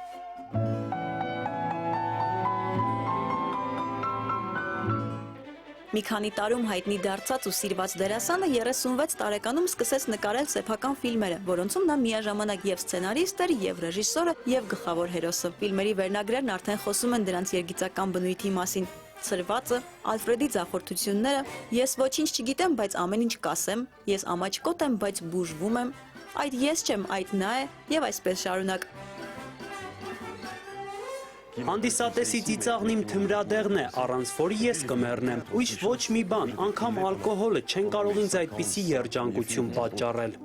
Մի քանի տարում հայտնի դարձած ու սիրված դերասանը 36 տարեկանում սկսեց նկարել սեփական ֆիլմերը, որոնցում նա միաժամանակ եւ սցենարիստ էր, եւ ռեժիսորը, եւ գլխավոր հերոսը։ Ֆիլմերի վերնագրերն արդեն խոսում են դրանց երգիծական բնույթի մասին։ Ցրվածը, Ալֆրեդի ձախորդությունները, Ես ոչինչ չգիտեմ, բայց ամեն ինչ կասեմ, Ես ամաչկոտ եմ, բայց բուժվում եմ, Այդ ես չեմ, այդ նա է, եւ այսպես շարունակ։ Հանդիսատեսի ծիծաղն իմ թմրադեղն է, առանց որի ես կմեռնեմ։ Ուրիշ ոչ մի բան, անգամ ալկոհոլը չեն կարող ինձ այդպիսի երջանկություն պատճառել։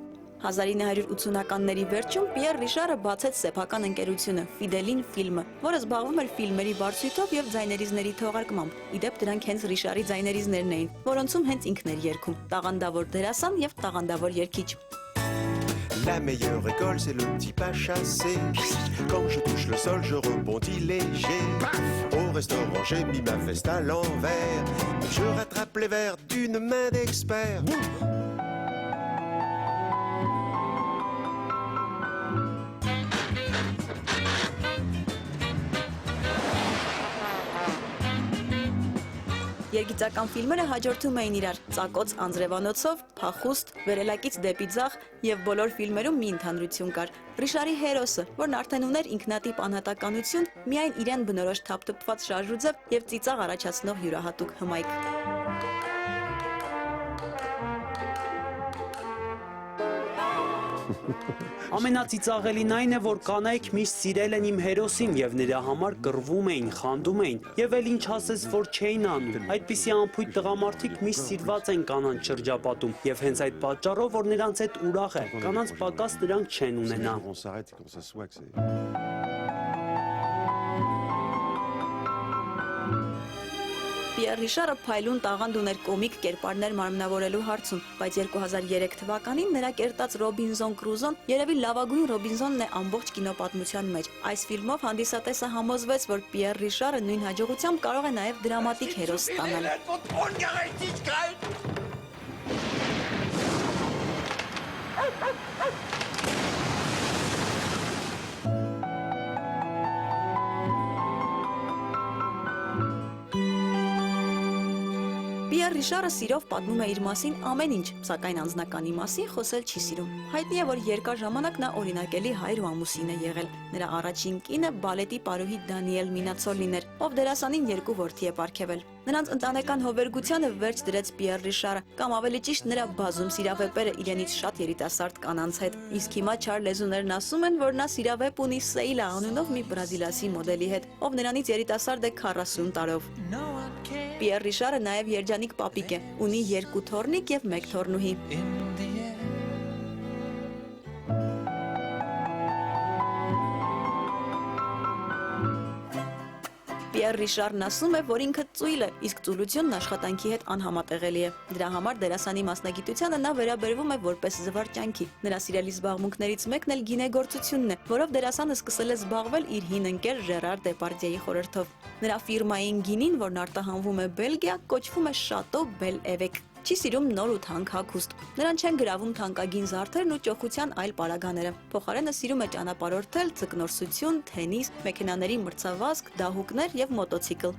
1980-ականների վերջում Պիեր Ռիշարը բացեց սեփական ընկերությունը Ֆիդելին ֆիլմը, որը զբաղվում էր ֆիլմերի վարձույթով եւ ձայներիզների թողարկմամբ։ Իդեպ դրանք հենց Ռիշարի ձայներիզներն էին, որոնցում հենց ինքն էր երգում, տաղանդավոր դերասան եւ տաղանդավոր երգիչ։ La meilleure école, c'est le petit pas chassé. Quand je touche le sol, je rebondis léger. Au restaurant, j'ai mis ma veste à l'envers. Je rattrape les verres d'une main d'expert. Երգիծական ֆիլմերը հաջորդում էին իրար ծակոց անձրևանոցով, փախուստ, վերելակից դեպի ձախ եւ բոլոր ֆիլմերում մի ընդհանրություն կար։ Ռիշարի հերոսը, որն արդեն ուներ ինքնատիպ անհատականություն, միայն իրեն բնորոշ թափթփված շարժուձև եւ ծիծաղ առաջացնող յուրահատուկ հմայք։ Ամենածիծաղելին այն է, որ կանայք միշտ սիրել են իմ հերոսին եւ նրա համար կռվում էին, խանդում էին եւ էլ ինչ ասես, որ չէին անում։ Այդպիսի անփույթ տղամարդիկ միշտ սիրված են կանանց շրջապատում եւ հենց այդ պատճառով, որ նրանց հետ ուրախ է, կանանց պակաս նրանք չեն ունենա։ Պիեր Ռիշարը փայլուն տաղանդ ուներ կոմիկ կերպարներ մարմնավորելու հարցում, բայց 2003 թվականին նրա կերտած Ռոբինզոն Կրուզոն երևի լավագույն Ռոբինզոնն է ամբողջ կինոպատմության մեջ։ Այս ֆիլմով հանդիսատեսը համոզվեց, որ Պիեր Ռիշարը նույն հաջողությամբ կարող է նաև դրամատիկ հերոս ստանալ։ Պիեր Ռիշարը սիրով պատմում է իր մասին ամեն ինչ, սակայն անձնականի մասին խոսել չի սիրում։ Հայտնի է, որ երկար ժամանակ նա օրինակելի հայր ու ամուսին է եղել։ Նրա առաջին կինը բալետի պարուհի Դանիել Մինացոլին էր, ով դերասանին 2 որդի է պարգևել։ Նրանց ընտանեկան հովերգությանը վերջ դրեց Պիեր Ռիշարը, կամ ավելի ճիշտ նրա բազում սիրավեպերը իրենից շատ երիտասարդ կանանց հետ։ Իսկ հիմա չար լեզուներն ասում են, որ նա սիրավեպ ունի Սեյլա անունով մի բրազիլացի մոդելի հետ, ով նրանից երիտասարդ է 40 տարով։ Պիեր Ռիշարը նաև երջանիկ պապիկ է, ունի 2 թոռնիկ եւ 1 թոռնուհի։ Պիեր Ռիշարն ասում է, որ ինքը ծույլ է, իսկ ծուլությունն աշխատանքի հետ անհամատեղելի է։ Դրա համար դերասանի մասնագիտությանը նա վերաբերվում է որպես զվարճանքի։ Նրա սիրելի զբաղմունքներից մեկն էլ գինեգործությունն է, որով դերասանը սկսել է զբաղվել իր հին ընկեր Ժերար Դեպարդյեի խորհրդով։ Նրա ֆիրմային գինին, որն արտահանվում է Բելգիա, կոչվում է Շատո Բել Էվեկ։ Չի սիրում նոր ու թանկ հագուստ։ Նրան չեն գրավում թանկագին զարդերն ու ճոխության այլ պարագաները։ Փոխարենը սիրում է ճանապարհորդել, ձկնորսություն, թենիս, մեքենաների մրցավազք, դահուկներ եւ մոտոցիկլ։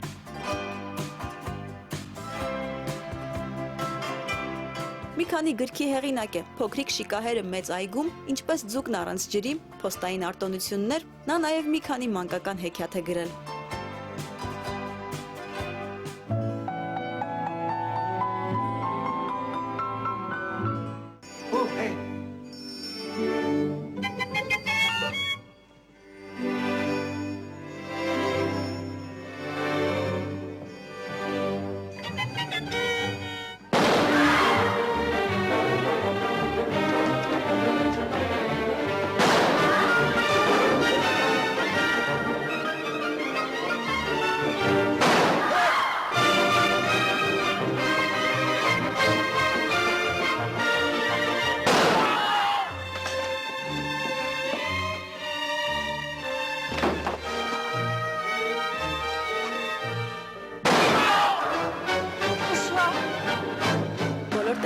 Մի քանի գրքի հեղինակ է, Փոքրիկ շիկահերը մեծ այգում, Ինչպես ձուկն առանց ջրի, Փոստային արտոնություններ, նա նաև մի քանի մանկական հեքիաթ է գրել։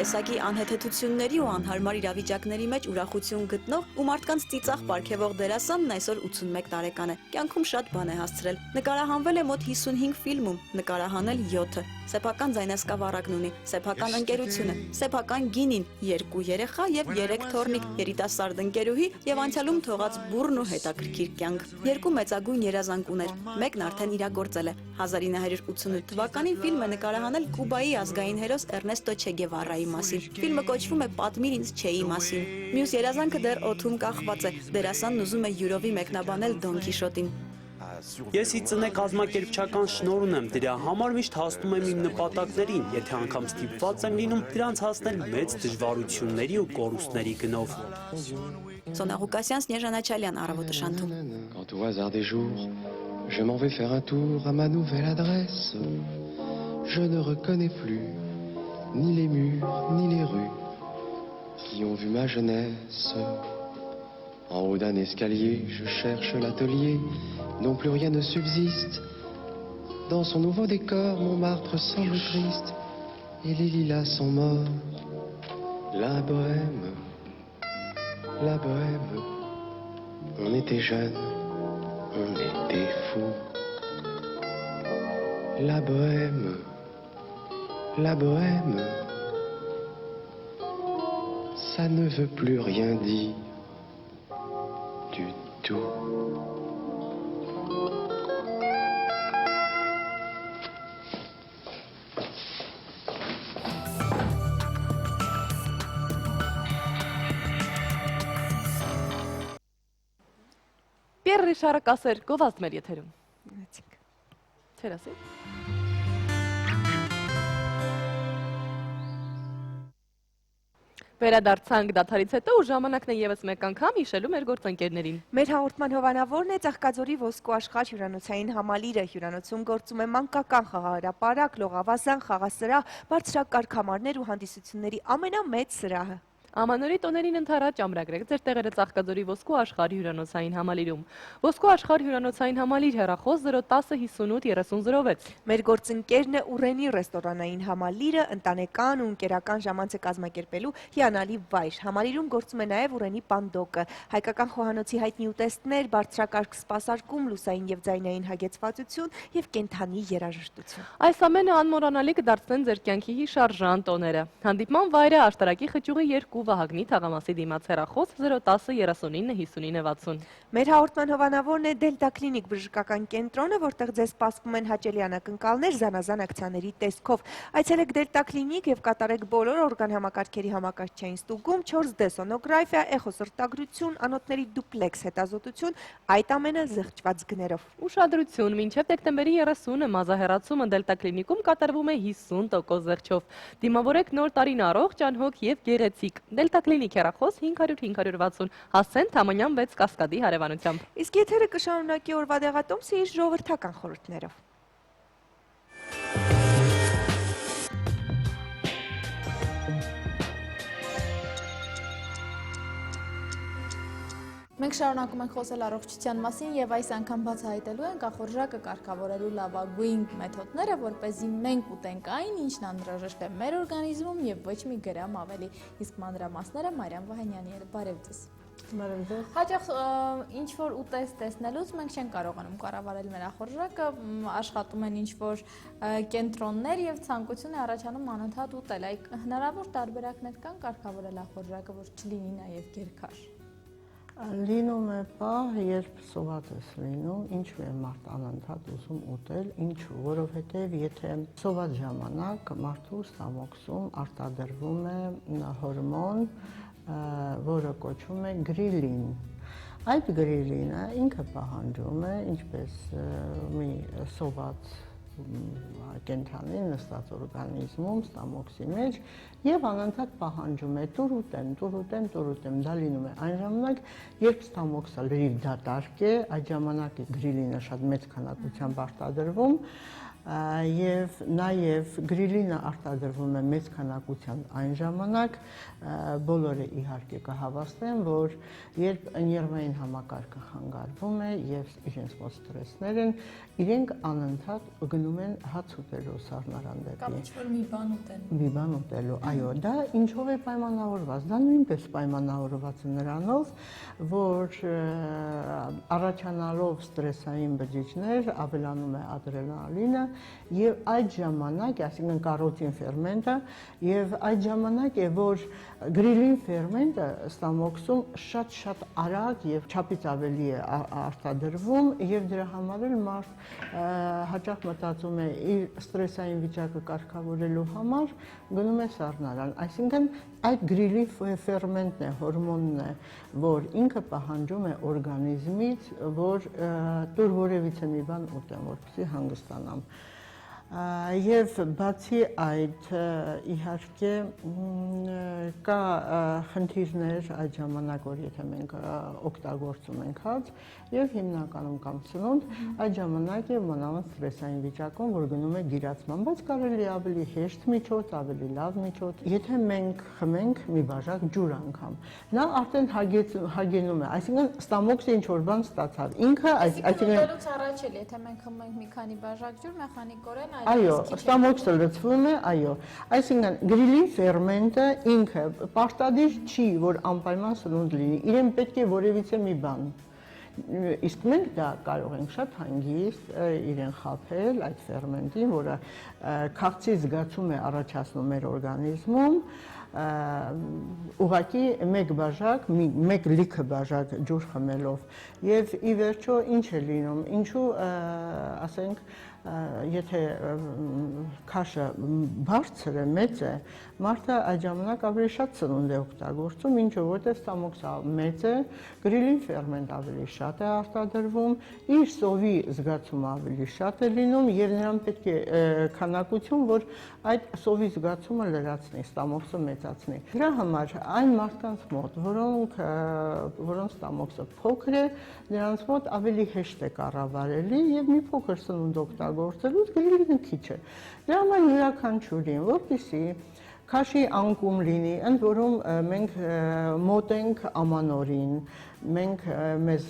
Տեսակի անհեթեթությունների ու անհարմար իրավիճակների մեջ ուրախություն գտնող ու մարդկանց ծիծաղ պարգևող դերասանն այսօր 81 տարեկան է։ Կյանքում շատ բան է հասցրել։ Նկարահանվել է մոտ 55 ֆիլմում, նկարահանել 7-ը։ Սեփական ձայնասկավառակն ունի, սեփական ընկերությունը, սեփական գինին, 2 երեխա եւ 3 թոռնիկ, երիտասարդ ընկերուհի եւ անցյալում թողած բուռն ու հետաքրքիր կյանք։ 2 մեծագույն երազանք ուներ, մեկն արդեն իրագործել է։ 1988 թվականին ֆիլմ է նկարահանել Կուբայի ազգային հերոս Էրնեստո Չէ Գևարայի մասին։ Ֆիլմը կոչվում է Պատմիր ինձ Չէի մասին։ Մյուս երազանքը դեռ օդում կախված է։ Դերասանն ուզում է յուրովի մեկնաբանել Դոն Քիշոտին։ Ես ի ծնե կազմակերպչական շնորհ ունեմ, дրա համար միշտ հասնում եմ իմ նպատակներին, եթե անգամ ստիպված եմ լինում դրանց հասնել մեծ դժվարությունների ու կորուստների գնով։ Սոնա Ղուկասյան, Սնեժանա Չալյան, Առավոտը շանթում։ Quant au hasard des jours, je m'en vais faire un tour à ma nouvelle adresse. Je ne reconnais plus ni les murs, ni les rues qui ont vu ma jeunesse. En haut d'un escalier, je cherche l'atelier, dont plus rien ne subsiste. Dans son nouveau décor, Montmartre semble triste, et les lilas sont morts. La bohème, on était jeunes, on était fous. La bohème, ça ne veut plus rien dire du tout. Պիեր Ռիշարը կասեր գովազդ մեր եթերում։ Չեր ասի։ Վերադարձանք դադարից հետո ու ժամանակն է եւս մեկ անգամ հիշելու մեր գործընկերներին։ Մեր հաղորդման հովանավորն է Ծաղկաձորի Ոսկու աշխարհ հյուրանոցային համալիրը։ Հյուրանոցում գործում է մանկական խաղահրապարակ, լողավազան, խաղասրահ, բարձրակարգ համարներ ու հանդիսությունների ամենամեծ սրահը։ Ամանորի տոներին ընթരാճ ամրագրեք ձեր տեղերը Ծաղկաձորի Ոսկու աշխարհ հյուրանոցային համալիրում։ Ոսկու աշխարհ հյուրանոցային համալիր հեռախոս 010 58 3006։ Մեր գործընկերն է Ուրենի ռեստորանային համալիրը, ընտանեկան ու ընկերական ժամանց է կազմակերպելու հիանալի վայր։ Համալիրում գործում է նաև Ուրենի Պանդոկը, հայկական խոհանոցի հայտնի ուտեստներ, բարձրակարգ սպասարկում, լուսային եւ ձայնային հագեցվածություն եւ կենդանի երաժշտություն։ Այս ամենը անմոռանալի կդարձնեն ձեր կյանքի հիշարժան տոները։ Հանդիպման վայրը Աշտարակի խճուղի 2 Վահագնի թաղամասի դիմաց հեռախոս 010 39 59 60։ Մեր հաղորդման հովանավորն է Դելտա Կլինիկ բժշկական կենտրոնը, որտեղ ձեզ սպասվում են հաճելի անակնկալներ զանազան ակցիաների տեսքով։ Այցելեք Դելտա Կլինիկ եւ կատարեք բոլոր օրգան համակարգերի համակարգչային ստուգում, 4D սոնոգրաֆիա, էխոսրտագրություն, անոթների դուպլեքս հետազոտություն, այդ ամենը զղջված գներով։ Ուշադրություն, մինչև դեկտեմբերի 30-ը մազահեռացումը Դելտա Կլինիկում կատարվում է 50% զեղչով։ Դիմավորեք նոր տարին առողջ, անհոգ եւ գեղեցիկ։ Դելտա Կլինիկ հեռախոս 500 560 հասցեն Թամանյան 6 Կասկադի հարևանությամբ։ Իսկ եթերը կշարունակի օրվա դեղատոմսը իր ժողովրդական խորհուրդներով։ Մենք շարունակում ենք խոսել առողջության մասին եւ այս անգամ բացահայտելու ենք ախորժակը կարգավորելու լավագույն մեթոդները, որպեսզի մենք ուտենք այն, ինչն անհրաժեշտ է մեր օրգանիզմում եւ ոչ մի գրամ ավելի։ Իսկ մանրամասները Մարիամ Վահանյանի հետ։ Բարև ձեզ։ Հաճախ ինչ որ ուտեստ տեսնելուց մենք չենք կարողանում կառավարել մեր ախորժակը, աշխատում են ինչ որ կենտրոններ եւ ցանկություն է առաջանում անընդհատ ուտել։ Այդ հնարավոր տարբերակներ կան կարգավորել ախորժակը, որ չլինի նաեւ գերքար։ Լինում է պահ, երբ սոված ես լինում, ինչու է մարդ անընդհատ ուզում ուտել, ինչու, որովհետև եթե սոված ժամանակ մարդու ստամոքսում արտադրվում է հորմոն, որը կոչվում է գրիլին։ Այդ գրիլինը ինքը պահանջում է, ինչպես մի սոված կենթանի նստած օրգանիզմում, ստամոքսի մեջ եւ անընդհատ պահանջում է տուր ուտեմ, դա լինում է այն ժամանակ, երբ ստամոքսը լրիվ դատարկ է, այդ ժամանակ գրիլինը շատ մեծ քանակությամբ արտադրվում եւ նաեւ գրիլինը արտադրվում է մեծ քանակությամբ այն ժամանակ, բոլորը իհարկե կհավաստեն, որ երբ ներվային համակարգը խանգարվում է եւ իրենց մոտ ստրեսներ են, իրենք անընդհատ գնում են հաց ուտելու սառնարան դեպի։ Կամ ինչ-որ մի բան ուտելու։ Մի բան ուտելու, այո, դա ինչով է պայմանավորված։ Դա նույնպես պայմանավորված է նրանով, որ առաջանալով ստրեսային բջիջներ ավելանում է ադրենալինը եւ այդ ժամանակ, այսինքն կարոտին ֆերմենտը, եւ այդ ժամանակ է, որ գրիլին ֆերմենտը ստամոքսում շատ արագ եւ չափից ավելի է արտադրվում եւ դրա համար էլ մարդ հաճախ մտածում է իր ստրեսային վիճակը կարգավորելու համար գնում է սառնարան, այսինքն այդ գրիլի ֆերմենտն է, հորմոնն է, որ ինքը պահանջում է օրգանիզմից, որ տուր որևիցե մի բան ուտեմ, որպեսզի հանգստանամ։ Եվ բացի այդ իհարկե կա խնդիրներ այդ ժամանակ, որ եթե մենք օգտագործում ենք հաց եւ հիմնականում կամ սնունդ, այդ ժամանակ եւ մանավանդ ստրեսային վիճակում, որ գնում է գիրացման, բայց կարելի ավելի հեշտ միջոց, ավելի լավ միջոց, եթե մենք խմենք մի բաժակ ջուր անգամ, նա արդեն հագենում է, այսինքն ստամոքսը ինչ որ բան ստացավ, ինքը այսինքն ուտելուց առաջ էլ եթե մենք խմենք մի քանի բաժակ ջուր, մեխանիկորեն այո, ստամոքսը լցվում է, այո, այսինքն գրիլի ֆերմենտը ինքը պարտադիր չի, որ անպայման սնունդ լինի, իրեն պետք է որևիցե մի բան, իսկ մենք դա կարող ենք շատ հանգիստ իրեն խաբել այդ ֆերմենտին, որը քաղցի զգացում է առաջացնում մեր օրգանիզմում, ուղղակի մեկ բաժակ, մեկ լիքը բաժակ ջուր խմելով եւ ի վերջո ինչ է լինում, ինչու ասենք եթե քաշը բարձր է, մեծ է, մարդը այդ ժամանակ ավելի շատ սնունդ է օգտագործում, ինչը որտեղ ստամոքսը մեծ է, գրիլին ֆերմենտ ավելի շատ է արտադրվում, իր սովի զգացումը ավելի շատ է լինում եւ նրան պետք է քանակություն, որ այդ սովի զգացումը լրացնի, ստամոքսը մեծացնի։ Դրա համար այն մարդկանց մոտ, որոնց ստամոքսը փոքր է, նրանց մոտ ավելի հեշտ է կառավարելի եւ մի փոքր սնունդ օգտագործելուց գրիլը քիչ է։ Դրա համար յուրաքանչյուրին, որպեսզի քաշի անկում լինի, ընդ որում մենք մոտ ենք ամանորին, մենք մեզ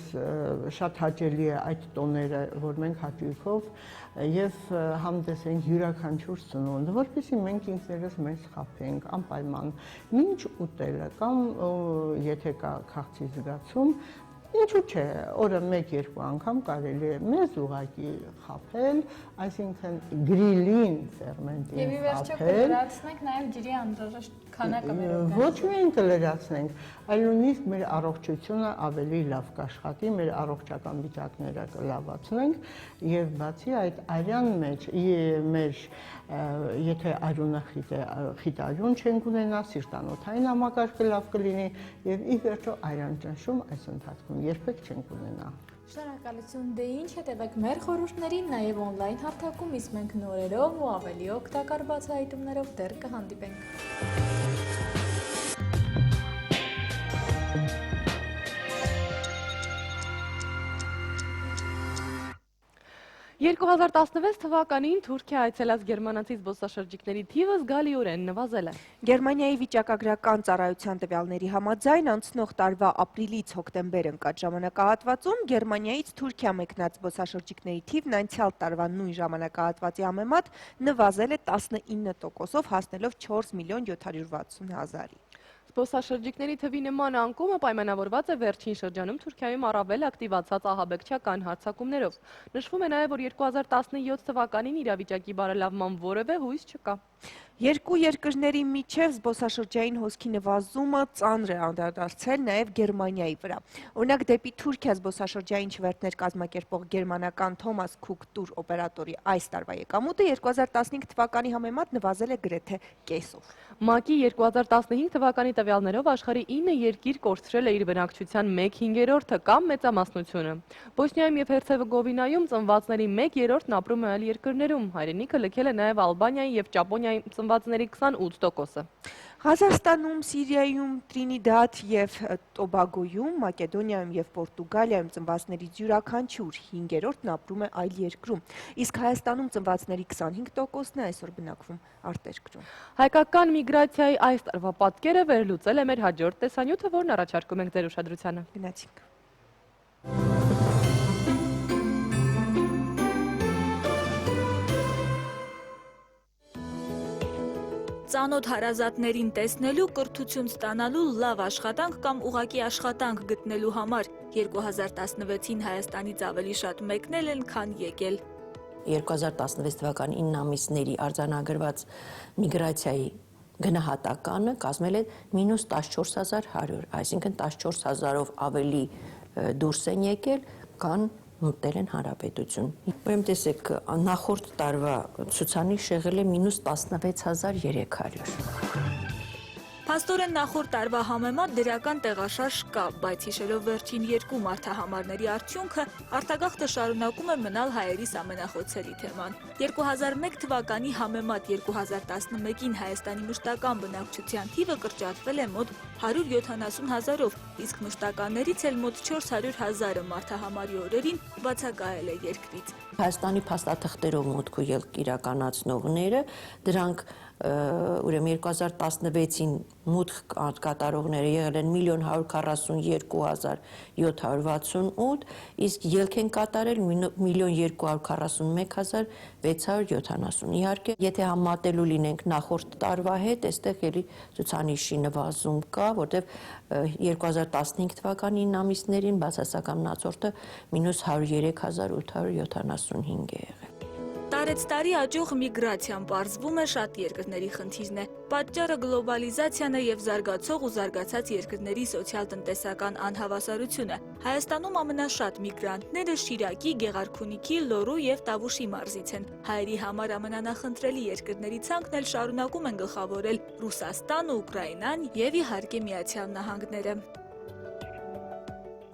շատ հաճելի է այդ տոները, որ մենք հաճույքով եւ համտես ենք յուրաքանչյուր սնունդ, որպեսզի մենք ինքներս մեզ խաբենք անպայման ինչ ուտելը կամ եթե կա քաղցի զգացում, ինչու՞ չէ, օրը 1-2 անգամ կարելի է մեզ ուղղակի խաբել, այսինքն գրիլին ֆերմենտին Եվ ի վերջո կլրացնենք նաև ջրի անհրաժեշտ քանակը վերողնի։ Ոչ միայն կլրացնենք, այլ նույնիսկ մեր առողջությունը ավելի լավ կաշխատի, մեր առողջական վիճակները կլավացնենք եւ բացի այդ արյան մեջ մեր եթե արյունը խիտ արյուն չենք ունենա, սիրտանոթային համակարգը լավ կլինի եւ ի վերջո արյան ճնշում այս ընթացքում երբեք չենք ունենա։ Շնորհակալություն, դե ինչ հետևեք մեր խորհուրդներին, նաև on-line հարթակում, իսկ մենք նորերով ու ավելի օգտակար բացահայտումներով դեռ կհանդիպենք։ 2016 թվականին Թուրքիա այցելած գերմանացի զբոսաշրջիկների թիվը զգալիորեն նվազել է։ Գերմանիայի վիճակագրական ծառայության տվյալների համաձայն անցնող տարվա ապրիլից հոկտեմբեր ընկած ժամանակահատվածում Գերմանիայից Թուրքիա մեկնած զբոսաշրջիկների թիվն անցյալ տարվա նույն ժամանակահատվածի համեմատ նվազել է 19%-ով, հասնելով 4 միլիոն 760 հազարի։ Զբոսաշրջիկների թվի նման անկումը պայմանավորված է վերջին շրջանում Թուրքիայում առավել ակտիվացած ահաբեկչական հարձակումներով։ Նշվում է նաև, որ 2017 թվականին իրավիճակի բարելավման որևէ հույս չկա։ Երկու երկրների միջև զբոսաշրջային հոսքի նվազումը ծանր է անդրադարձել նաև Գերմանիայի վրա։ Օրինակ դեպի Թուրքիա զբոսաշրջային չվերթներ կազմակերպող գերմանական Thomas Cook Tour օպերատորի այս տարվա եկամուտը 2015 թվականի համեմատ նվազել է գրեթե կեսով։ ՄԱԿ-ի 2015 թվականի տվյալներով աշխարհի 9 երկիր կորցրել է իր բնակչության 1/5-ը կամ մեծամասնությունը։ Բոսնիայում եւ Հերցեգովինայում ծնվածների 1/3-ն ապրում է այլ երկրներում։ Հայրենիքը լքել է նաև Ալբանիայի եւ Ճապոնիայի ծնվածների 28%-ը։ Ղազախստանում, Սիրիայում, Տրինիդադ եւ Տոբագոյում, Մակեդոնիայում եւ Պորտուգալիայում ծնվածներից յուրաքանչյուր 5/3-ն ապրում է այլ երկրում, իսկ Հայաստանում ծնվածների 25%-ն է այսօր բնակվում արտերկրում։ Հայկական միգրացիայի այս տարվա պատկերը վերլուծել է մեր հաջորդ տեսանյութը, որն առաջարկում ենք ձեր ուշադրությանը։ Գնացինք։ Ծանոթ հարազատներին տեսնելու, կրթություն ստանալու, լավ աշխատանք կամ ուղղակի աշխատանք գտնելու համար 2016-ին Հայաստանից ավելի շատ մեկնել են, քան եկել։ 2016 թվականի 9 ամիսների արձանագրված միգրացիայի գնահատականը կազմել է -14100, այսինքն 14000-ով ավելի դուրս են եկել, քան մտել են հանրապետություն։ Ուրեմն տեսեք, նախորդ տարվա ցուցանիշ եղել է -16300։ Փաստորեն նախորդ տարվա համեմատ դրական տեղաշարժ կա, բայց հիշելով վերջին երկու մարդահամարների արդյունքը, արտագաղթը շարունակում է մնալ հայերիս ամենախոցելի թեման։ 2001 թվականի համեմատ 2011-ին Հայաստանի մշտական բնակչության թիվը կրճատվել է մոտ 170 հազարով, իսկ մշտականներից էլ մոտ 400 հազարը մարդահամարի օրերին բացակայել է երկրից։ Հայաստանի փաստաթղթերով մուտք ու ելք իրականացնողները, դրանք ուրեմն 2016-ին մուտք կատարողները եղել են 1,142,768, իսկ ելք են կատարել 1,241,670։ Իհարկե, եթե համատելու լինենք նախորդ տարվա հետ, այստեղ էլի ցուցանիշի նվազում կա, որտեղ 2015 թվականի 9 ամիսներին բացասական մնացորդը -103,875 է եղել։ Տարեց տարի աճող միգրացիան պարզվում է շատ երկրների խնդիրն է։ Պատճառը գլոբալիզացիան է եւ զարգացող ու զարգացած երկրների սոցիալ-տնտեսական անհավասարությունը։ Հայաստանում ամենաշատ միգրանտները Շիրակի, Գեղարքունիքի, Լոռու եւ Տավուշի մարզից են։ Հայերի համար ամենանախընտրելի երկրների ցանկն էլ շարունակում են գլխավորել Ռուսաստանը, Ուկրաինան եւ իհարկե Միացյալ Նահանգները։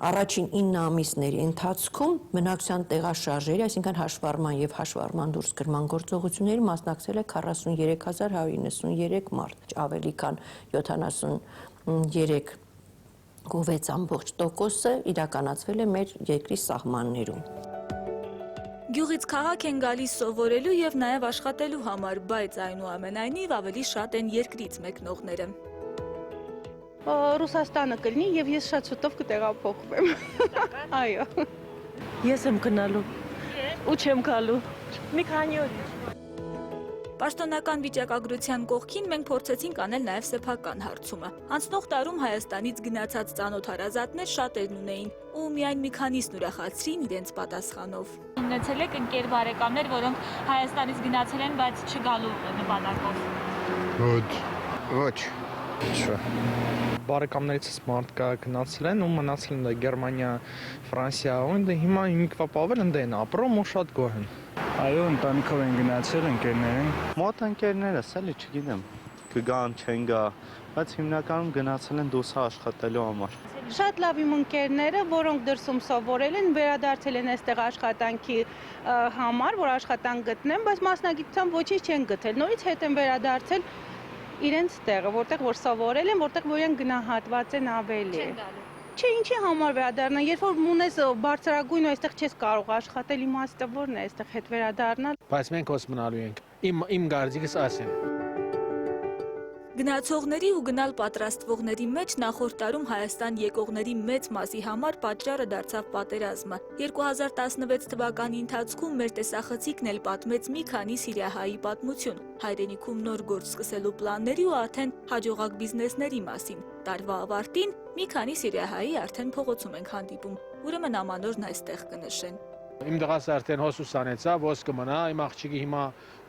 Առաջին 9 ամիսների ընթացքում բնակչության տեղաշարժերի, այսինքն հաշվառման եւ հաշվառման դուրս գրման գործողությունների մասնակցել է 43193 մարդ, ավելի քան 73.6%-ը իրականացվել է մեր երկրի սահմաններում։ Գյուղից քաղաք են գալիս սովորելու եւ նաեւ աշխատելու համար, բայց այնուամենայնիվ ավելի շատ են երկրից մեկնողները։ Ռուսաստանը կլինի եւ ես շատ շուտով կտեղափոխվեմ։ Այո։ Ես եմ գնալու։ Ու չեմ գալու։ Մի քանի օր։ Պաշտոնական վիճակագրության կողքին մենք փորձեցինք անել նաեւ սեփական հարցումը։ Անցնող տարում Հայաստանից գնացած ծանոթ-հարազատներ շատերն ունեին, ու միայն մի քանիսն ուրախացրին իրենց պատասխանով։ Ունեցել եք ընկեր բարեկամներ, որոնք Հայաստանից գնացել են, բայց չգալու նպատակով։ Ոչ։ Չէ։ Բարեկամներիցս մարդ կա գնացել են ու մնացել են Գերմանիա, Ֆրանսիա, ու հիմա հիմիկվապավել են ապրում ու շատ գոհ են։ Այո, ընտանիքով են գնացել ընկերներին։ Մոտ ընկերներս էլի չգիտեմ, կգան, չեն գա, բայց հիմնականում գնացել են դուրս աշխատելու համար։ Շատ լավ իմ ընկերները, որոնք դրսում սովորել են, վերադարձել են այստեղ աշխատանքի համար, որ աշխատանք գտնեն, բայց մասնագիտությամբ ոչինչ չեն գտել։ Նորից հետ են վերադարձել իրենց տեղը, որտեղ որ սովորել են, որտեղ որ իրենք գնահատված են ավելի։ Չէ, ինչի համար վերադառնալ, երբ որ ունես բարձրագույն ու այստեղ չես կարող աշխատել, իմաստը որն է այստեղ հետ վերադառնալ։ Բայց մենք ոնց մնալու ենք։ Իմ գարձիկս ասեմ։ Գնացողների ու գնալ պատրաստվողների մեջ նախորդ տարում Հայաստան եկողների մեծ մասի համար պատճառը դարձավ պատերազմը։ 2016 թվականի ընթացքում մեր տեսախցիկն էլ պատմեց մի քանի սիրիահայի պատմություն, հայրենիքում նոր գործ սկսելու պլանների ու արդեն հաջողակ բիզնեսների մասին։ Տարվա ավարտին մի քանի սիրիահայի արդեն փողոցում ենք հանդիպում, ուրեմն ամանորն այստեղ կնշեն։ Իմ դղաս արդեն հոսուս անեցա, ոս կմնա, իմ աղջիկի հիմա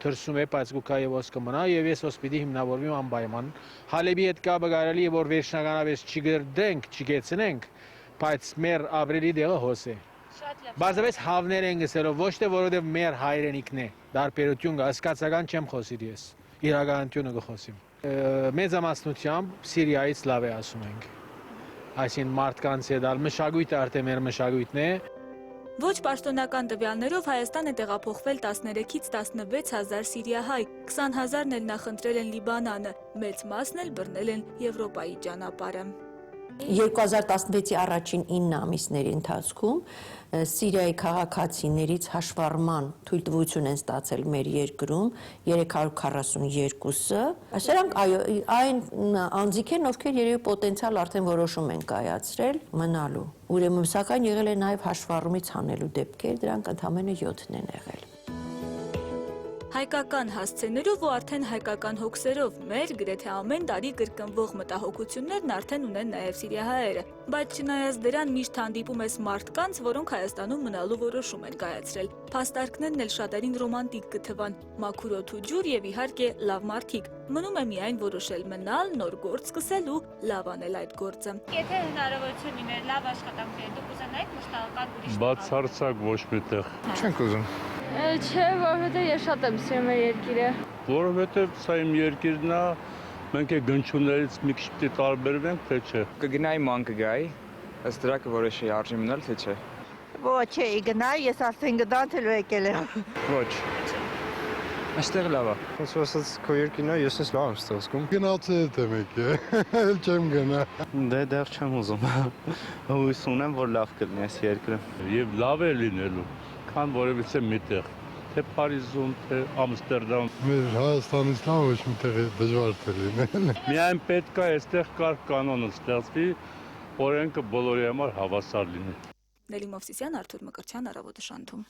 թրսում է, բայց գուկա եւ ոս կմնա եւ ես ոս պիտի հիմնավորվեմ անպայման։ Հալեբի հետ կապը կարելի է որ վերջնականապես չգրդենք, չգեցնենք, բայց մեր ապրելի դեղը հոս է։ Բազմապես հավներ են գսելով, ոչ թե որովհետեւ մեր հայրենիքն է, դարբերություն կա, հասկացական չեմ խոսիր ես։ Իրականությունը կխոսիմ։ Մեծամասնությամբ Սիրիայից լավ է ասում ենք։ Այսինքն մարդկանց հետ մշակույթը արդեն մեր մշակույթն է։ Ոչ պաշտոնական տվյալներով Հայաստան է տեղափոխվել 13-ից 16,000 սիրիահայ, 20,000-ն էլ նախընտրել են Լիբանանը, մեծ մասն էլ բռնել են Եվրոպայի ճանապարհը։ 2016-ի առաջին 9 ամիսների ընթացքում Սիրիայի քաղաքացիներից հաշվառման թույլտվություն են ստացել մեր երկրում 342-ը։ Սրանք այն անձիկ են, ովքեր երևի պոտենցիալ արդեն որոշում են կայացրել մնալու։ Ուրեմն սակայն եղել է նաև հաշվառումից հանելու դեպքեր, դրանք ընդամենը 7-ն են եղել։ Հայկական հասցեներով ու արդեն հայկական հոգսերով մեր գրեթե ամեն տարի կրկնվող մտահոգություններն արդեն ունեն նաև սիրիահայերը, բայց չնայած դրան միշտ հանդիպում ես մարդկանց, որոնք Հայաստանում մնալու որոշում են կայացրել։ Փաստարկներն էլ շատերին ռոմանտիկ կթվան, մաքուր օդ ու ջուր եւ իհարկե լավ մարդիկ։ Մնում է միայն որոշել մնալ, նոր գործ սկսել ու լավ անել այդ գործը։ Եթե հնարավորություն լիներ լավ աշխատանքներ, դուք կուզենայիք մշտական ուրիշ։ Բացարձակ ոչ միտեղ։ Չենք ուզում։ Չէ, որովհետեւ ես շատ եմ սիրում մեր երկիրը։ Որովհետև սա իմ երկիրն է, մենք է գնչուներից մի քիչ պիտի տարբերվենք, թե չէ։ Կգնայի ման կգայի, ըստ դրա կորոշեի արժի մնալ, թե չէ։ Ոչ, չէ, գնայի, ես արդեն գտանցելու եկել եմ։ Ոչ։ Այստեղ լավ է։ Ոնց ասած քո երկիրն է, ես ես լավ եմ ստացվում։ Գնացել եմ եկել, չեմ գնա։ Դե դեռ չեմ ուզում։ Հույս ունեմ, որ լավ կլինի այս երկրը։ Եվ լավ է լինելու, քան որևիցե միտեղ, թե Փարիզում, թե Ամստերդամ։ Մեր Հայաստանից լավ ոչ միտեղ դժվար է լինել։ Միայն պետք է այստեղ կարգ կանոնը ստեղծվի, օրենքը բոլորի համար հավասար լինի։ Նելի Մովսիսյան, Արթուր Մկրտչյան, Առավոտը շանթում։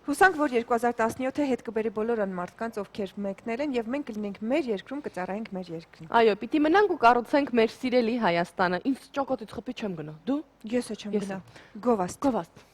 Հուսանք, որ 2017-ը հետ կբերի բոլոր այն մարդկանց, ովքեր մեկնել են, եւ մենք կլինենք մեր երկրում, կծառայենք մեր երկրին։ Այո, պիտի մնանք ու կառուցենք մեր սիրելի Հայաստանը։ Ինձ ճակատից խփի չեմ գնա։ Դու։ Ես չեմ գնա։ Գովաստ։ Գովաստ։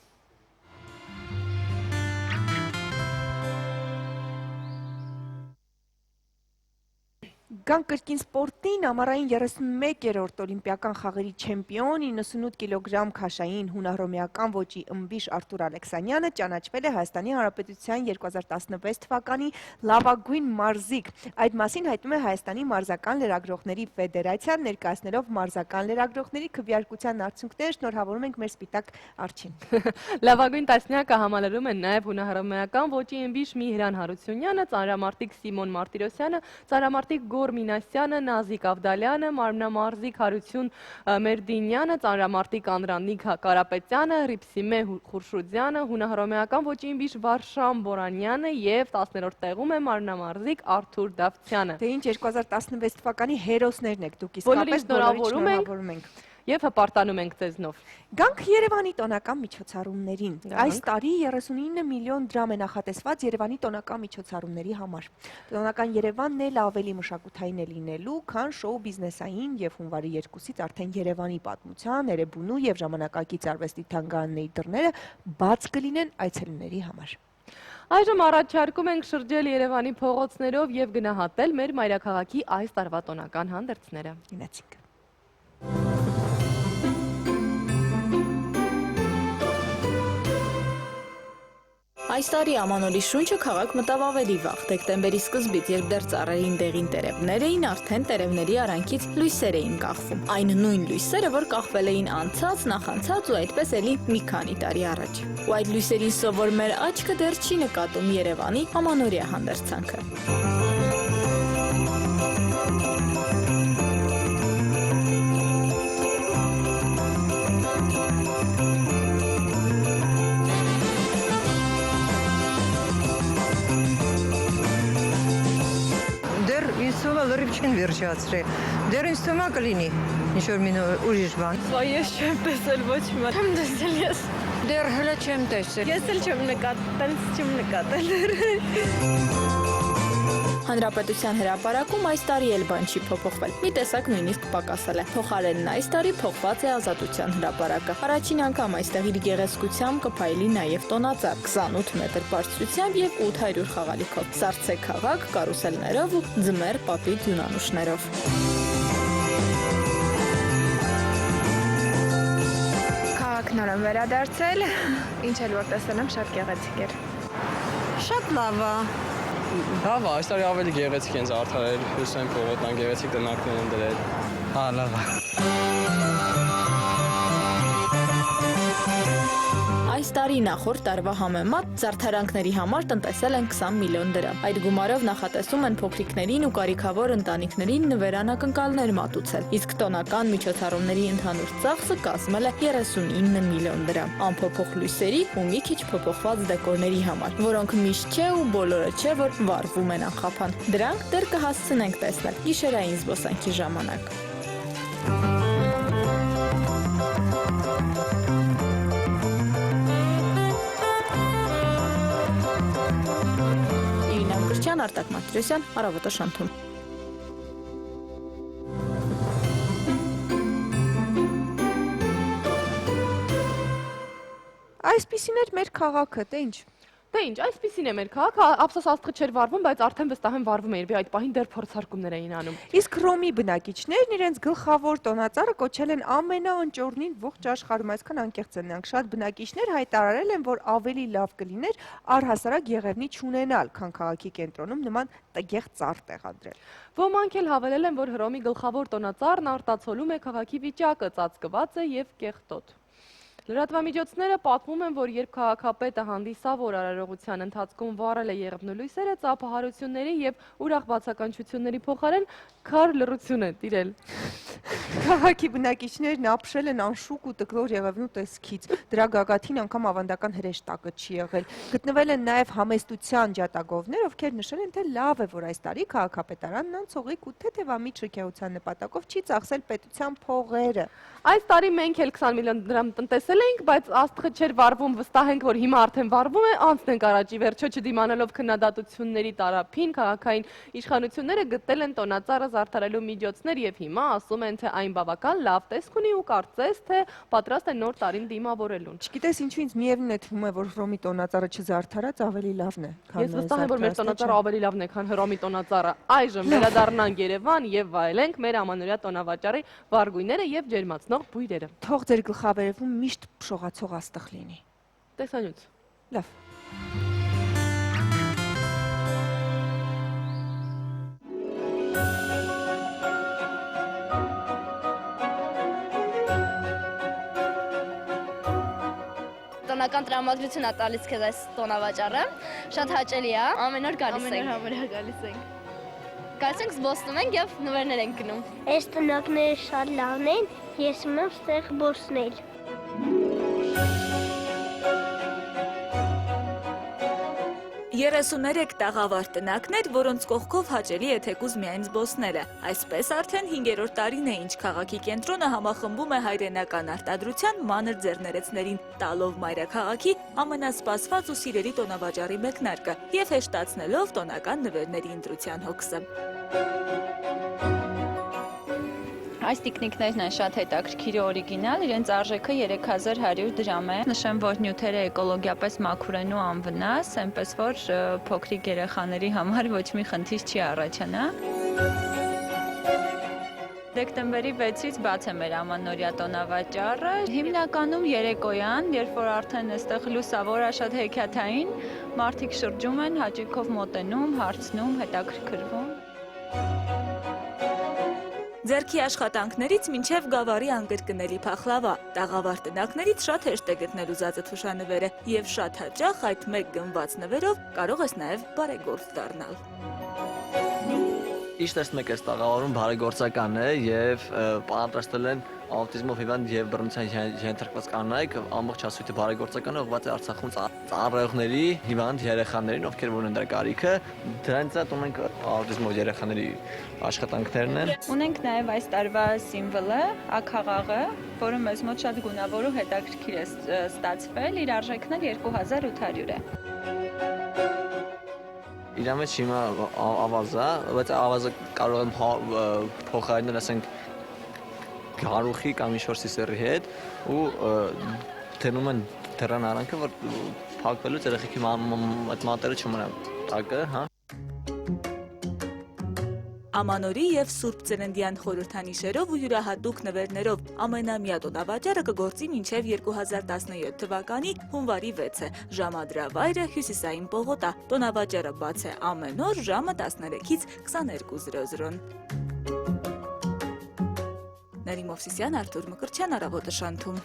Գանք կրկին սպորտին, ամառային 31-րդ օլիմպիական խաղերի չեմպիոն 98 կիլոգրամ քաշային հունահռոմեական ոճի ըմբիշ Արթուր Ալեքսանյանը ճանաչվել է Հայաստանի Հանրապետության 2016 թվականի լավագույն մարզիկ։ Այդ մասին հայտնում է Հայաստանի մարզական լրագրողների ֆեդերացիան, ներկայացնելով մարզական լրագրողների քվեարկության արդյունքները, շնորհավորում ենք մեր սպիտակ արջին։ Լավագույն տասնյակը համալրում են նաև հունահռոմեական ոճի ըմբիշ Միհրան Հարությունյանը, ծանրամարտիկ Սիմոն Մարտիրոսյանը, ծանրամարտիկ Գոր Մինասյանը, Նազիկ Ավդալյանը, մարմնամարզիկ Հարություն Մերդինյանը, ծանրամարտիկ Անդրանիկ Կարապետյանը, Ռիփսիմե Խուրշուդյանը, հունահռոմեական ոճի ըմբիշ Վարշան Բորանյանը եւ 10-րդ տեղում է մարմնամարզիկ Արթուր Դավթյանը։ Դե ինչ 2016 թվականի հերոսներն եք դուք, Բոլորին իսկապես բոլորին շնորհավորում ենք եւ հպարտանում ենք ձեզնով։ Գանք Երևանի տոնական միջոցառումներին։ Այս տարի 39 միլիոն դրամ է նախատեսված Երևանի տոնական միջոցառումների համար։ Տոնական Երևանն էլ ավելի մշակութային է լինելու, քան շոու բիզնեսային եւ հունվարի 2-ից արդեն Երևանի պատմության, Էրեբունու եւ ժամանակակից արվեստի թանգարանների դռները բաց կլինեն այցելուների համար։ Այժմ առաջարկում ենք շրջել Երևանի փողոցներով եւ գնահատել մեր մայրաքաղաքի այս տարվա տոնական հանդերձները։ Գնացինք։ Այս տարի ամանորի շունչը քաղաք մտավ ավելի վաղ։ Դեկտեմբերի սկզբից, երբ դեռ ծառերին դեղին տերևներ էին, արդեն տերևների արանքից լույսեր էին կախվում։ Այն նույն լույսերը, որ կախվել էին անցած, նախանցած ու այդպես էլի մի քանի տարի առաջ։ Ու այդ լույսերին սովոր մեր աչքը դեռ չի նկատում Երևանի ամանորյա հանդերձանքը։ Լրիվ չեն վերջացրել։ Դեռ ինձ թվում է կլինի ինչ-որ մի ուրիշ բան։ Սա ես չեմ տեսել ոչ մի բան։ Չեմ տեսել ես։ Դեռ հələ չեմ տեսել։ Ես էլ չեմ նկատել, չեմ նկատել։ Հանրապետության հրապարակում այս տարի էլ բան չի փոփոխվել։ Մի տեսակ նույնիսկ պակասել է։ Փոխարենն այս տարի փոխված է Ազատության հրապարակը։ Առաջին անգամ այստեղ իր գեղեցկությամբ կփայլի նաև տոնածառ 28 մետր բարձրությամբ եւ 800 խաղալիքով։ Սառցե քաղաք, կարուսելներով ու ձմեռ պապի դյունանուշներով։ Քաղաքն նոր եմ վերադարձել, ինչ էլ որ տեսել եմ, շատ գեղեցիկ էր։ Շատ լավ է։ Լավ, այս տարի ավելի գեղեցիկ են զարդարել, հուսում եմ փողոթան գեղեցիկ տնակներ են դրել։ Հա, լավ է։ Այս տարի նախորդ տարվա համեմատ զարդարանքների համար տնտեսել են 20 միլիոն դրամ։ Այդ գումարով նախատեսում են փոքրիկներին ու կարիքավոր ընտանիքներին նվերանակնկալներ մատուցել, իսկ տոնական միջոցառումների ընդհանուր ծախսը կազմել է 39 միլիոն դրամ։ Անփոփոխ լույսերի ու մի քիչ փոփոխված դեկորների համար, որոնք միշտ չէ ու բոլորը չէ, որ վառվում են անխափան։ Դրանք դեռ կհասցնենք տեսնել գիշերային զբոսանքի ժամանակ։ Արտակ Մարտիրոսյան, Առավոտը շանթում։ Այսպիսին էր մեր քաղաքը, դե ինչ։ Դե ինչ, այսպիսին է մեր քաղաքը, ափսոս աստղը չէր վառվում, բայց արդեն վստահ եմ վառվում էր, այդ պահին դեռ փորձարկումներ էին անում։ Իսկ Հռոմի բնակիչներն իրենց գլխավոր տոնածառը կոչել են ամենաընճորնին ողջ աշխարհում, այսքան անկեղծ են նրանք։ Շատ բնակիչներ հայտարարել են, որ ավելի լավ կլիներ առհասարակ Եղևնի չունենալ, քան քաղաքի կենտրոնում նման տգեղ ծառ տեղադրել։ Ոմանք էլ հավելել են, որ Հռոմի գլխավոր տոնածառն արտացոլում է քաղաքի վիճակը, ծածկված է եւ կեղտոտ։ Լրատվամիջոցները պատմում են, որ երբ քաղաքապետը հանդիսավոր արարողության ընթացքում վառել է Եղևնու լույսերը, ծափահարությունների եւ ուրախ բացականչությունների փոխարեն քար լռություն է տիրել։ Քաղաքի բնակիչներն ապրել են անշուք ու տկլոր Եղևնու տեսքից։ Դրա գագաթին անգամ ավանդական հրեշտակը չի եղել։ Գտնվել են նաև համեստության ջատագովներ, ովքեր նշել են, թե լավ է, որ այս տարի քաղաքապետարանն անցողիկ ու թեթևամիտ շքեղության նպատակով չի ծախսել պետության փողերը։ Այս տարի մենք էլ 20 միլիոն դրամ տնտեսել վարել էինք, բայց աստղը չէր վարվում, վստահ ենք, որ հիմա արդեն վարվում է, անցնենք առաջի վերջո չդիմանալով քննադատությունների տարափին, քաղաքային իշխանությունները գտել են տոնածառը զարդարելու միջոցներ եւ հիմա ասում են, թե այն բավական լավ տեսք ունի ու կարծես, թե պատրաստ է նոր տարին դիմավորելուն։ Չգիտես ինչու ինձ միևնույն է թվում է, որ Հռոմի տոնածառը չզարդարած ավելի լավն է, քան Ես վստահ եմ, որ մեր տոնածառը ավելի լավն է, քան Հռոմի տոնածառը։ Այժմ վերադառնանք Երևան եւ վայելենք մեր ամանորյա տոնավաճառի վարգույնները եւ ջերմացնող բույրերը։ Թող ձեր գլխավերևում միշտ փշողացող աստղ լինի։ Տեսանյութ։ Լավ։ Տոնական տրամադրություն է տալիս քեզ այս տոնավաճառը, շատ հաճելի է, ամեն օր գալիս ենք։ Ամեն օր համարյա գալիս ենք։ Գալիս ենք, զբոսնում ենք եւ նվերներ ենք գնում։ Այս տնակները շատ լավն են, ես ուզում եմ ստեղ բոսնել։ 33 տաղավար տնակներ, որոնց կողքով հաճելի է թեկուզ միայն զբոսնելը։ Այսպես արդեն 5-րդ տարին է, ինչ քաղաքի կենտրոնը համախմբում է հայրենական արտադրության մանր ձեռներեցներին, տալով մայրաքաղաքի ամենասպասված ու սիրելի տոնավաճառի մեկնարկը եւ հեշտացնելով տոնական նվերների ընտրության հոգսը։ Այս տիկնիկներն են շատ հետաքրքիր ու օրիգինալ, իրենց արժեքը 3100 դրամ է։ Նշեմ, որ նյութերը էկոլոգիապես մաքուր են ու անվնաս, այնպես որ փոքրիկ երեխաների համար ոչ մի խնդիր չի առաջանա։ Դեկտեմբերի 6-ից բաց է մեր ամանորյա տոնավաճառը, հիմնականում երեկոյան, երբ որ արդեն այստեղ լուսավոր է շատ հեքիաթային, մարդիկ շրջում են, հաճույքով մոտենում, հարցնում, հետաքրքրվում։ Ձեռքի աշխատանքներից մինչև գավառի անկրկնելի փախլավա, տաղավար տնակներից շատ հեշտ է գտնել ուզածը թուշանվերը եւ շատ հաճախ այդ մեկ գնված նվերով կարող ես նաեւ բարեգործ դառնալ։ Իշտ տեսնում եք, այս տաղավարում բարեգործական է եւ պատրաստել են աուտիզմով հիվանդ եւ բռնության ենթարկված կանայք, ամբողջ հասույթը բարեգործական է ուղղված է Արցախում ծառայողների, հիվանդ երեխաներին, ովքեր որ ունեն դրա կարիքը, դրանից հետ ունենք աուտիզմով երեխաների աշխատանքներն են։ Ունենք նաև այս տարվա սիմվոլը, աքաղաղը, որը մեզ մոտ շատ գունավոր ու հետաքրքիր է ստացվել, իր արժեքն էլ 2800 է։ Իր մեջ հիմա ավազ է, բայց ավազը կարող եմ փոխարինել, ասենք, գարուխի կամ ինչ-որ սիսեռի հետ ու դնում են դռան արանքը, որ փակվելուց երեխեքի այդ մատերը չմնա տակը, հա։ Ամանորի եւ Սուրբ Ծննդյան խորհրդանիշերով ու յուրահատուկ նվերներով ամենամյա տոնավաճառը կգործի մինչև 2017 թվականի հունվարի 6-ը, ժամադրավայրը Հյուսիսային պողոտա, տոնավաճառը բաց է ամեն օր ժամը 13-ից 22:00։ Նարի Մովսիսյան, Արթուր Մկրտչյան, Առավոտը շանթում։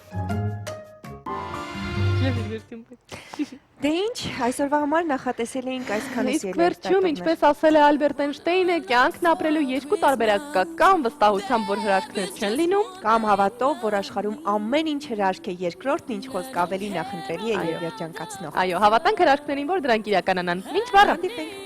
Դե ինչ, այսօրվա համար նախատեսել էինք այսքանը Իսկ վերջում, ինչպես ասել է Ալբերտ Էյնշտեյնը, կյանքն ապրելու երկու տարբերակ կա, կամ վստահությամբ, որ հրաշքներ չեն լինում, կամ հավատով, որ աշխարհում ամեն ինչ հրաշք է, երկրորդն ինչ խոսք ավելի նախընտրելի է եւ երջանկացնող։ Այո, հավատանք հրաշքներին, որ դրանք իրականանան։ Մինչ բառը։